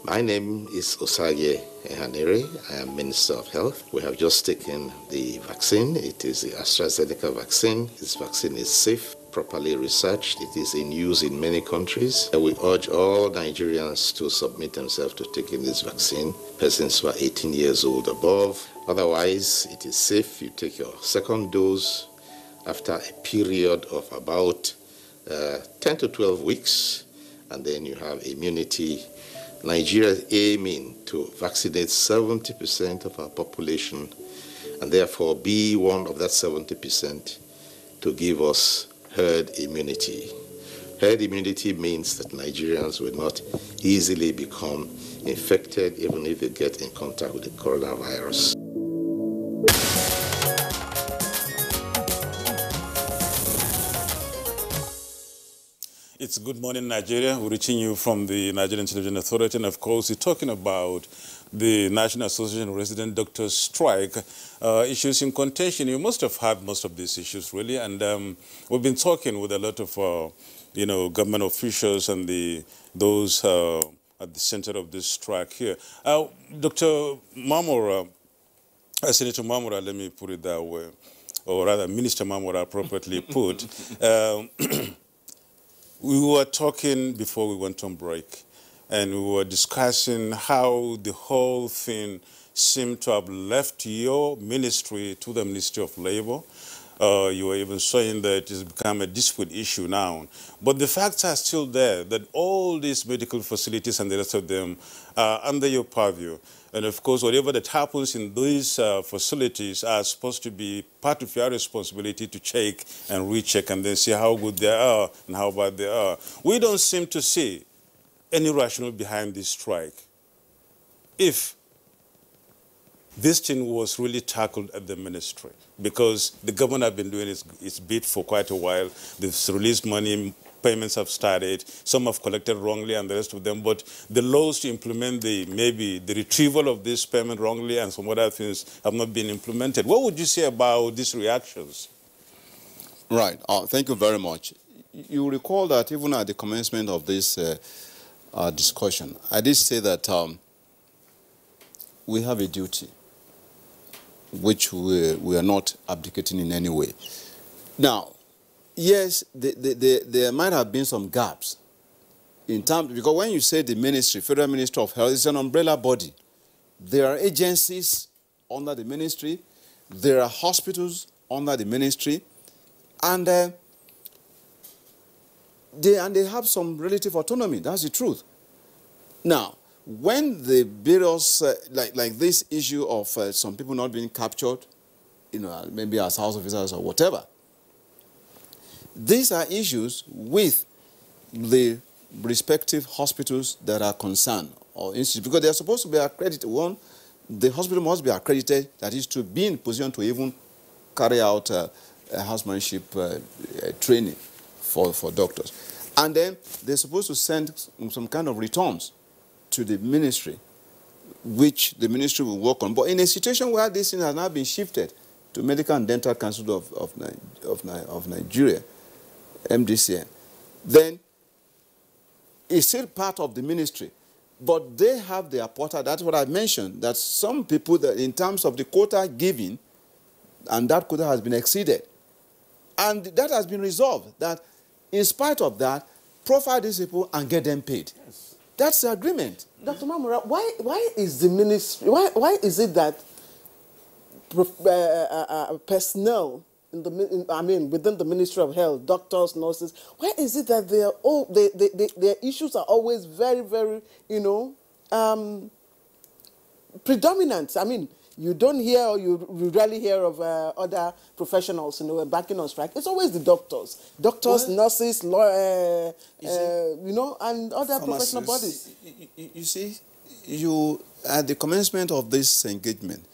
My name is Osage Ehanere. I am Minister of Health. We have just taken the vaccine. It is the AstraZeneca vaccine. This vaccine is safe, properly researched. It is in use in many countries. We urge all Nigerians to submit themselves to taking this vaccine, persons who are 18 years old above. Otherwise, it is safe. You take your second dose after a period of about 10 to 12 weeks, and then you have immunity. Nigeria is aiming to vaccinate 70% of our population, and therefore be one of that 70% to give us herd immunity. Herd immunity means that Nigerians will not easily become infected even if they get in contact with the coronavirus. It's Good Morning Nigeria. We're reaching you from the Nigerian Television Authority, and of course, we're talking about the National Association of Resident Doctors strike, issues in contention. You must have had most of these issues, really, and we've been talking with a lot of, government officials and those at the center of this strike here. Dr. Mamura, Senator Mamura, let me put it that way, or rather, Minister Mamura, appropriately put. We were talking before we went on break, and we were discussing how the whole thing seemed to have left your ministry to the Ministry of Labor. You were even saying that it's become a dispute issue now. But the facts are still there, that all these medical facilities and the rest of them are under your purview. And of course, whatever that happens in these facilities are supposed to be part of your responsibility to check and recheck and then see how good they are and how bad they are. We don't seem to see any rationale behind this strike. If this thing was really tackled at the ministry, because the government have been doing its bit for quite a while. They've released money, payments have started, some have collected wrongly and the rest of them, but the laws to implement maybe the retrieval of this payment wrongly and some other things have not been implemented. What would you say about these reactions? Right. Thank you very much. You recall that even at the commencement of this discussion, I did say that we have a duty which we are not abdicating in any way. Now, yes, there might have been some gaps in terms, because when you say the ministry, Federal Ministry of Health, is an umbrella body. There are agencies under the ministry, there are hospitals under the ministry, and they have some relative autonomy. That's the truth. Now, when the various, like this issue of some people not being captured, maybe as house officers or whatever, these are issues with the respective hospitals that are concerned or institutes, because they are supposed to be accredited. One, the hospital must be accredited, that is to be in position to even carry out housemanship training for doctors. And then they're supposed to send some kind of returns to the ministry, which the ministry will work on. But in a situation where this thing has now been shifted to Medical and Dental Council of Nigeria, MDCN, then it's still part of the ministry. But they have their portal. That's what I mentioned, that some people, that in terms of the quota given, and that quota has been exceeded. And that has been resolved, that in spite of that, profile these people and get them paid. Yes. That's the agreement. Dr. Mamura, why is the ministry, why is it that personnel within the Ministry of Health, doctors, nurses, why is it that their issues are always very, very, predominant? I mean, you don't hear, or you rarely hear of other professionals, backing on strike. It's always the doctors, nurses, lawyers, and other professional bodies. You see, at the commencement of this engagement,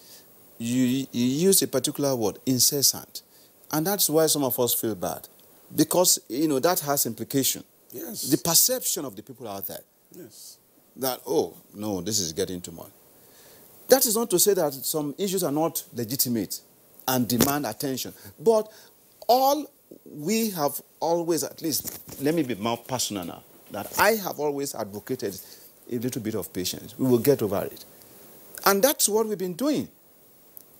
you use a particular word, incessant, and that's why some of us feel bad, because that has implication. Yes. The perception of the people out there. Yes. That, oh no, this is getting too much. That is not to say that some issues are not legitimate and demand attention. But all we have always, at least, let me be more personal now, that I have always advocated a little bit of patience. We will get over it. And that's what we've been doing.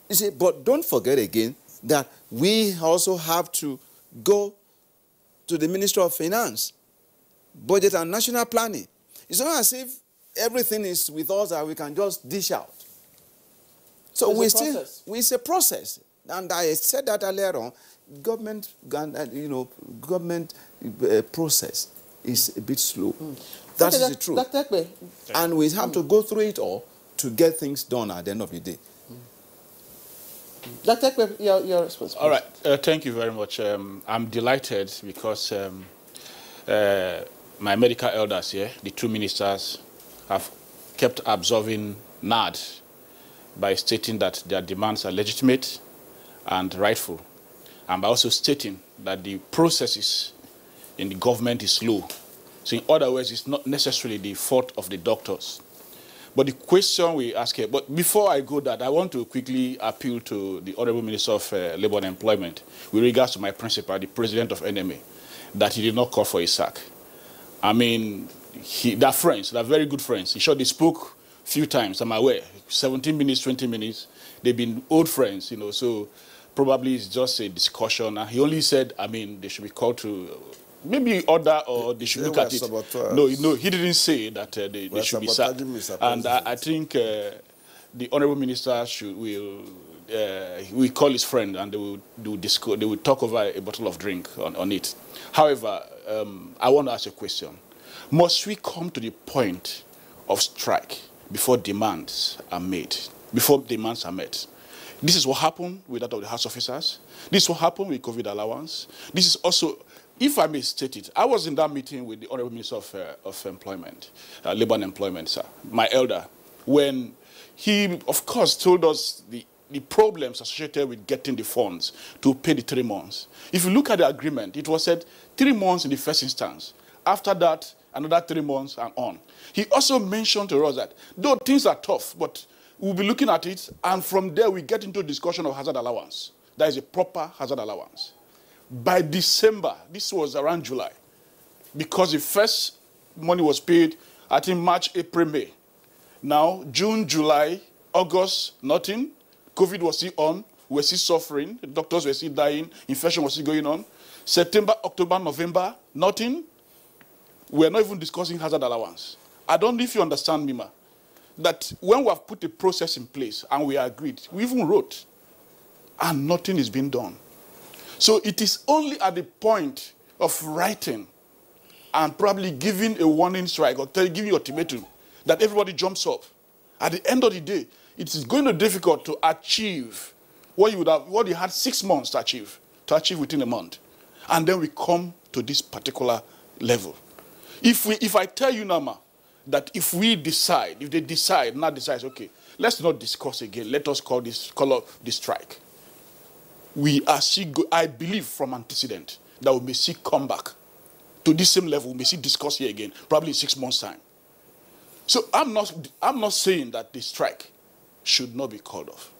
You see, but don't forget again that we also have to go to the Ministry of Finance, Budget and National Planning. It's not as if everything is with us and we can just dish out. So it's a process. And I said that earlier on, government process is a bit slow. That is the truth. And we have to go through it all to get things done at the end of the day. Dr. Ekpe, your response. All right. Thank you very much. I'm delighted because my medical elders here, the two ministers, have kept absolving NAD by stating that their demands are legitimate and rightful, and by also stating that the processes in the government is slow. So in other words, it's not necessarily the fault of the doctors. But the question we ask here, but before I go that, I want to quickly appeal to the Honorable Minister of Labour and Employment with regards to my principal, the president of NMA, that he did not call for a sack. I mean, they're friends, they're very good friends. In short, they spoke a few times, I'm aware, 17 minutes, 20 minutes. They've been old friends, you know, so probably it's just a discussion. And he only said, I mean, they should be called to maybe order or they should look at it. No, he didn't say that they should be sacked. And I think the Honorable Minister will call his friend and they will talk over a bottle of drink on it. However, I want to ask a question. Must we come to the point of strike before demands are made, before demands are met? This is what happened with that of the House officers. This is what happened with COVID allowance. This is also, if I may state it, I was in that meeting with the Honorable Minister of Employment, Labour and Employment, sir, my elder, when he, of course, told us the problems associated with getting the funds to pay the 3 months. If you look at the agreement, it was said 3 months in the first instance. After that, another 3 months and on. He also mentioned to us that though things are tough, but we'll be looking at it, and from there we get into a discussion of hazard allowance. That is a proper hazard allowance. By December, this was around July, because the first money was paid, I think March, April, May. Now, June, July, August, nothing. COVID was still on. We were still suffering. The doctors were still dying. Infection was still going on. September, October, November, nothing. We're not even discussing hazard allowance. I don't know if you understand, Mima, that when we have put a process in place and we agreed, we even wrote, and nothing is being done. So it is only at the point of writing and probably giving a warning strike or giving you ultimatum that everybody jumps up. At the end of the day, it is going to be difficult to achieve what you had 6 months to achieve within a month. And then we come to this particular level. If I tell you, Nama, that if they decide, okay, let's not discuss again, let us call off this strike. I believe from antecedent that we may see come back to this same level, we may see discuss here again, probably in 6 months' time. So I'm not saying that the strike should not be called off.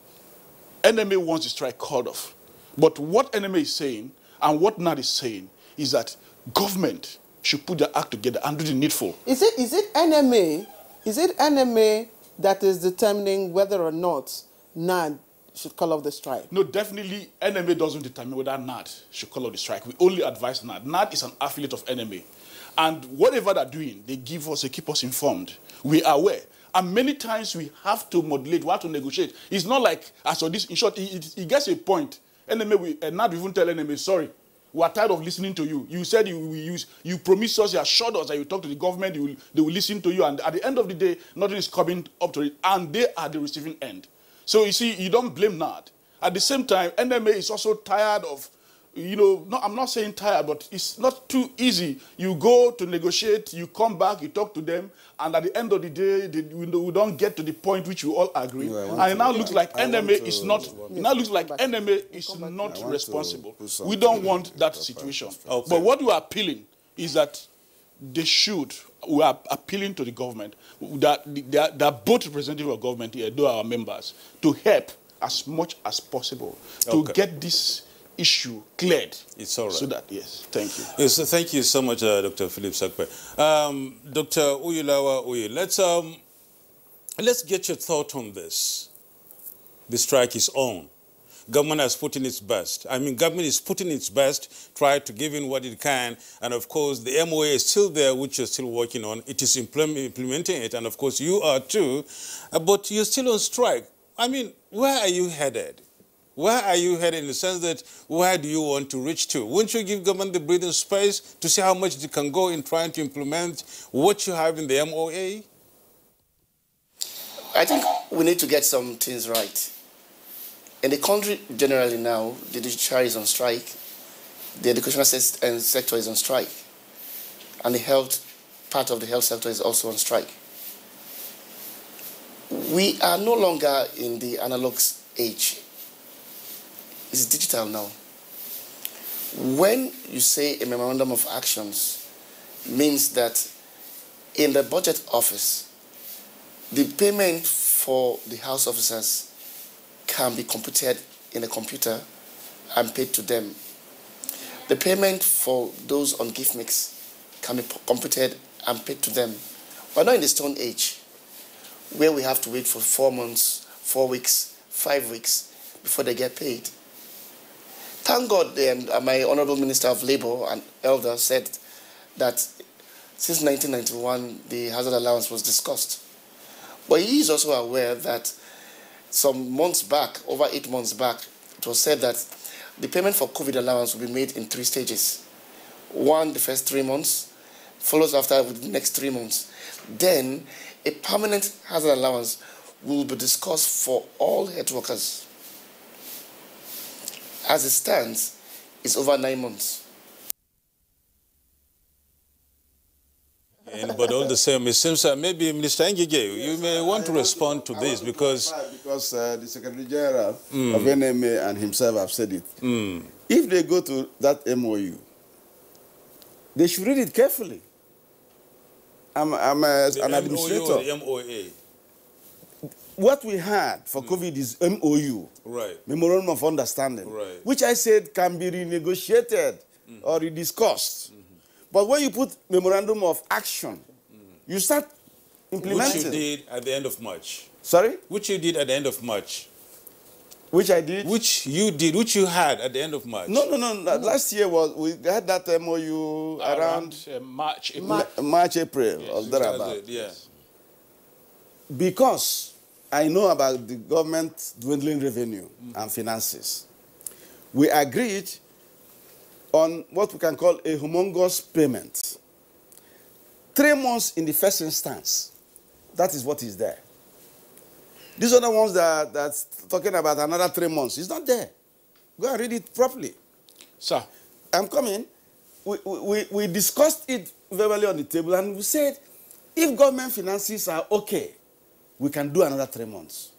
NMA wants the strike called off. But what NMA is saying and what NAD is saying is that government should put their act together and do the needful. Is it NMA that is determining whether or not NAD should call off the strike? No, definitely NMA doesn't determine whether NAD should call off the strike. We only advise NAD. NAD is an affiliate of NMA. And whatever they're doing, they keep us informed. We are aware. And many times we have to modulate, we have to negotiate. It's not like, as for this, in short, it gets a point. NMA, NAD will even tell NMA, sorry, we are tired of listening to you. You said you promised us, you assured us that you talk to the government, they will listen to you, and at the end of the day, nothing is coming up to it, and they are the receiving end. So you see, you don't blame NAD. At the same time, NMA is also tired of, I'm not saying tired, but it's not too easy. You go to negotiate, you come back, you talk to them, and at the end of the day, we don't get to the point which we all agree. And it now looks like NMA is not. It now looks like NMA is not responsible. We don't want that situation. Okay. But what we are appealing is that they should. We are appealing to the government that they are both representatives of government here, though our members, to help as much as possible to get this issue cleared. It's all right. So that, yes, thank you. Yes, so thank you so much, Dr. Philip Sakpe. Dr. Uyulawa Uyi, let's get your thought on this. The strike is on. Government has put in its best. I mean, government is putting its best, try to give in what it can, and of course, the MOA is still there, which you're still working on. It is implementing it, and of course, you are too, but you're still on strike. I mean, where are you headed? Where are you headed in the sense that where do you want to reach to? Won't you give government the breathing space to see how much it can go in trying to implement what you have in the MOA? I think we need to get some things right. In the country generally now, the judiciary is on strike, the educational sector is on strike, and the health part of the health sector is also on strike. We are no longer in the analog age. It's digital now. When you say a memorandum of actions, means that in the budget office, the payment for the house officers can be computed in a computer and paid to them. The payment for those on gift mix can be computed and paid to them. We're not in the Stone Age, where we have to wait for 4 months, 4 weeks, 5 weeks before they get paid. Thank God my Honorable Minister of Labour and Elder said that since 1991, the hazard allowance was discussed. But he is also aware that some months back, over 8 months back, it was said that the payment for COVID allowance will be made in 3 stages. One, the first 3 months, follows after with the next 3 months. Then, a permanent hazard allowance will be discussed for all health workers. As it stands, it's over 9 months. But all the same, it seems that maybe Minister Ngige, you may want to respond to this because the Secretary General of NMA and himself have said it. If they go to that MOU, they should read it carefully. I'm an administrator. The MOA. What we had for COVID is MOU, right? Memorandum of Understanding, right? Which I said can be renegotiated or rediscussed. But when you put Memorandum of Action, you start implementing. Which you did at the end of March. Sorry? Which you did at the end of March. Which I did? Which you did, which you had at the end of March. No. Last year we had that MOU around March, April. March, April, yes, or thereabout. Yes. Because I know about the government dwindling revenue and finances, we agreed on what we can call a humongous payment. 3 months in the first instance. That is what is there. These are the ones that's talking about another 3 months. It's not there. Go and read it properly. Sir. I'm coming. We discussed it verbally on the table and we said, if government finances are okay, we can do another 3 months.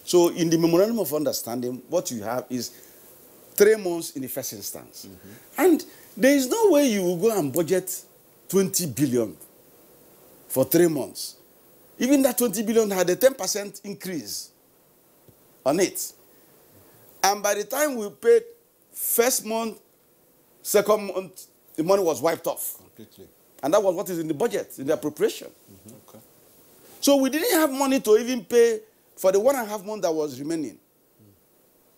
So in the Memorandum of Understanding, what you have is 3 months in the first instance. And there is no way you will go and budget 20 billion for 3 months. Even that 20 billion had a 10% increase on it. And by the time we paid first month, second month, the money was wiped off. Completely. And that was what is in the budget, in the appropriation. Okay. So we didn't have money to even pay for the 1.5 months that was remaining.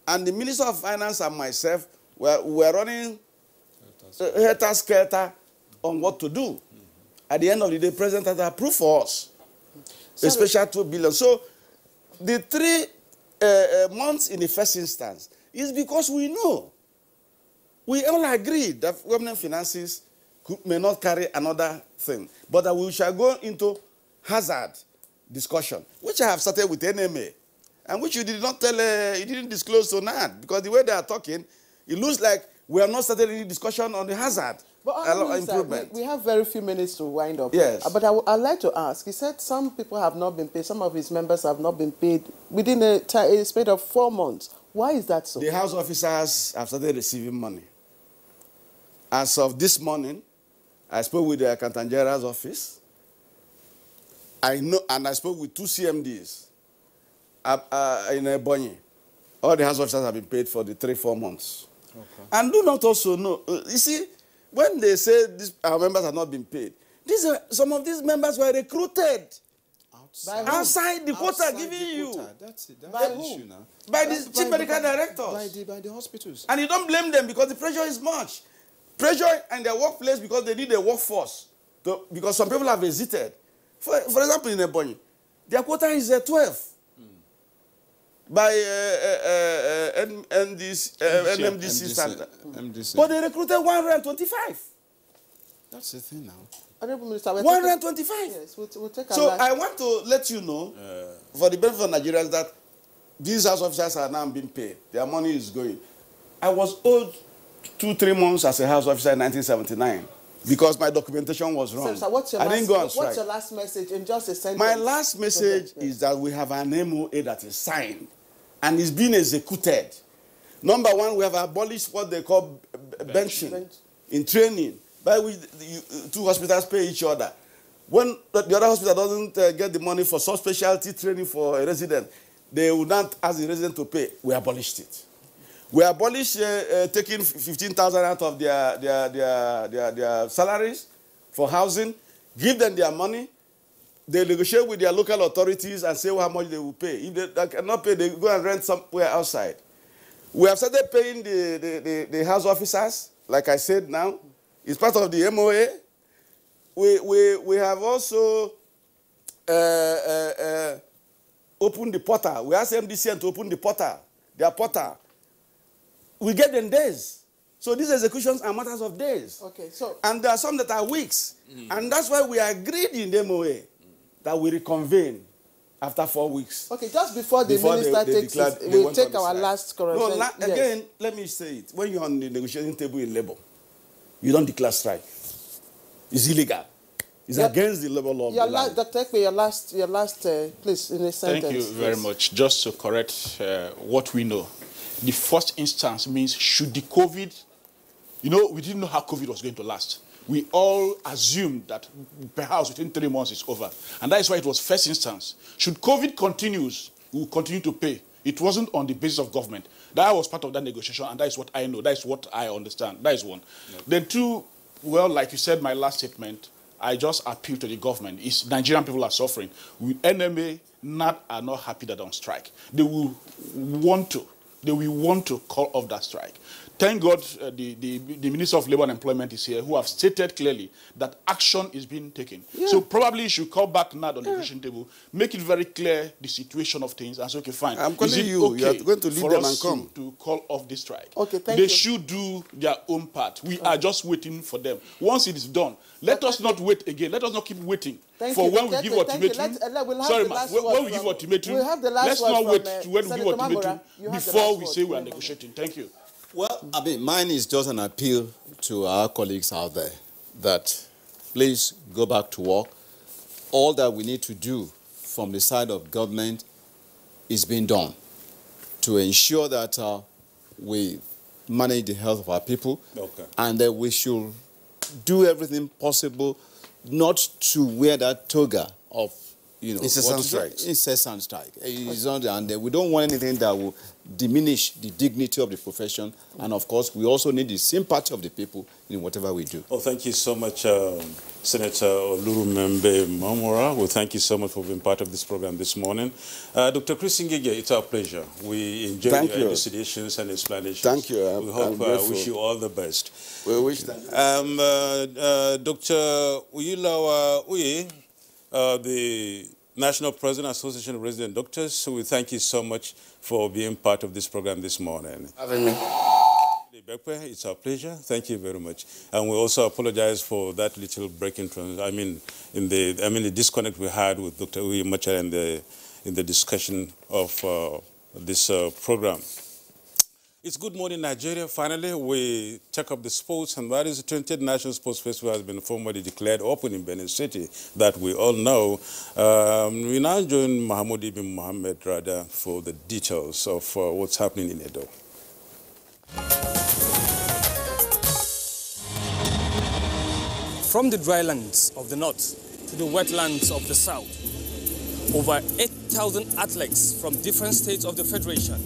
And the Minister of Finance and myself were running helter-skelter on what to do. At the end of the day, the President had approved for us a special 2 billion. So the 3 months in the first instance is because we know. We all agreed that government finances may not carry another thing, but that we shall go into hazard discussion, which I have started with NMA, and which you did not tell, you didn't disclose to NAD, because the way they are talking, it looks like we have not started any discussion on the hazard improvement. We have very few minutes to wind up. Yes. But I'd like to ask, he said some people have not been paid, some of his members have not been paid within a span of 4 months. Why is that so? The house officers have started receiving money. As of this morning, I spoke with the Accountant General's office. I know, and I spoke with 2 CMDs in Ebonyi. All the house officers have been paid for the 3-4 months. Okay. And do not also know, you see, when they say our members have not been paid, some of these members were recruited outside the quota given you. That's By the who? issue now. By the chief medical directors. By the hospitals. And you don't blame them because the pressure is much. Pressure in their workplace because they need a workforce. Because some people have visited. For example, in Ebonyi, their quota is 12. By NMDC standard. But they recruited 125. That's the thing now. Honorable Minister, 125. Yes, we'll take so I want to let you know, for the benefit of Nigerians, that these house officers are now being paid. Their money is going. I was owed 2-3 months as a house officer in 1979 because my documentation was wrong. So what's your what's your last message in just a sentence? My last message is that we have an MOA that is signed and is being executed. Number one, we have abolished what they call benching in training, by which two hospitals pay each other. When the other hospital doesn't get the money for subspecialty training for a resident, they will not ask the resident to pay. We abolished it. We abolished taking 15,000 out of their salaries for housing, give them their money. They negotiate with their local authorities and say how much they will pay. If they cannot pay, they go and rent somewhere outside. We have started paying the house officers, like I said now. It's part of the MOA. We have also opened the portal. We asked MDCN to open the portal, their portal. We get them days. So these executions are matters of days. Okay, so and there are some that are weeks. And that's why we agreed in the MOA that we reconvene after 4 weeks. Okay, just before the minister takes it, we'll take our last correction. No, again, let me say it. When you're on the negotiating table in labor, you don't declare strike. It's illegal. It's against the labor law. Dr. Ekpe, your last, please, in a sentence. Thank you very much. Just to correct what we know. The first instance means should the COVID, we didn't know how COVID was going to last. We all assumed that perhaps within 3 months it's over. And that is why it was first instance. Should COVID continues, we will continue to pay. It wasn't on the basis of government. That was part of that negotiation, and that is what I know. That is what I understand. That is one. Yep. Then two, well, like you said, my last statement, I just appeal to the government. It's Nigerian people are suffering. NMA are not happy that they're on strike. They will want to call off that strike. Thank God the Minister of Labour and Employment is here, who have stated clearly that action is being taken. Yeah. So probably you should call back now on the negotiation table, make it very clear the situation of things, and say, okay, fine. I'm calling you. Okay, you are going to lead them and come to call off this strike. Okay, thank you. They should do their own part. We are just waiting for them. Once it is done, let us not wait again. Let us not keep waiting for when we give ultimatum. Sorry, when we give ultimatum, let's not wait to when we give ultimatum before we say we are negotiating. Thank you. Well, I mean, mine is just an appeal to our colleagues out there that please go back to work. All that we need to do from the side of government is being done to ensure that we manage the health of our people, and that we should do everything possible not to wear that toga of incessant strike. Incessant strike. And we don't want anything that will diminish the dignity of the profession. And of course, we also need the sympathy of the people in whatever we do. Well, thank you so much, Senator Olurumembe Mamura. Well, thank you so much for being part of this program this morning. Dr. Chris Ngige, it's our pleasure. We enjoy your elucidations and explanations. Thank you. We hope, wish you all the best. We wish that. Dr. Uyulawa Uye, the National President Association of Resident Doctors, so we thank you so much for being part of this program this morning. Having me. It's our pleasure. Thank you very much. And we also apologize for that little break in the disconnect we had with Dr. Uye Machar in the discussion of this program. It's Good Morning Nigeria. Finally, we check up the sports, and that is the 20th National Sports Festival has been formally declared open in Benin City, that we all know. We now join Mahmoud Ibn Mohammed Rada for the details of what's happening in Edo. From the drylands of the north to the wetlands of the south, over 8,000 athletes from different states of the Federation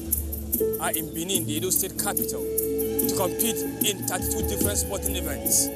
are in Benin, the Edo State capital, to compete in 32 different sporting events.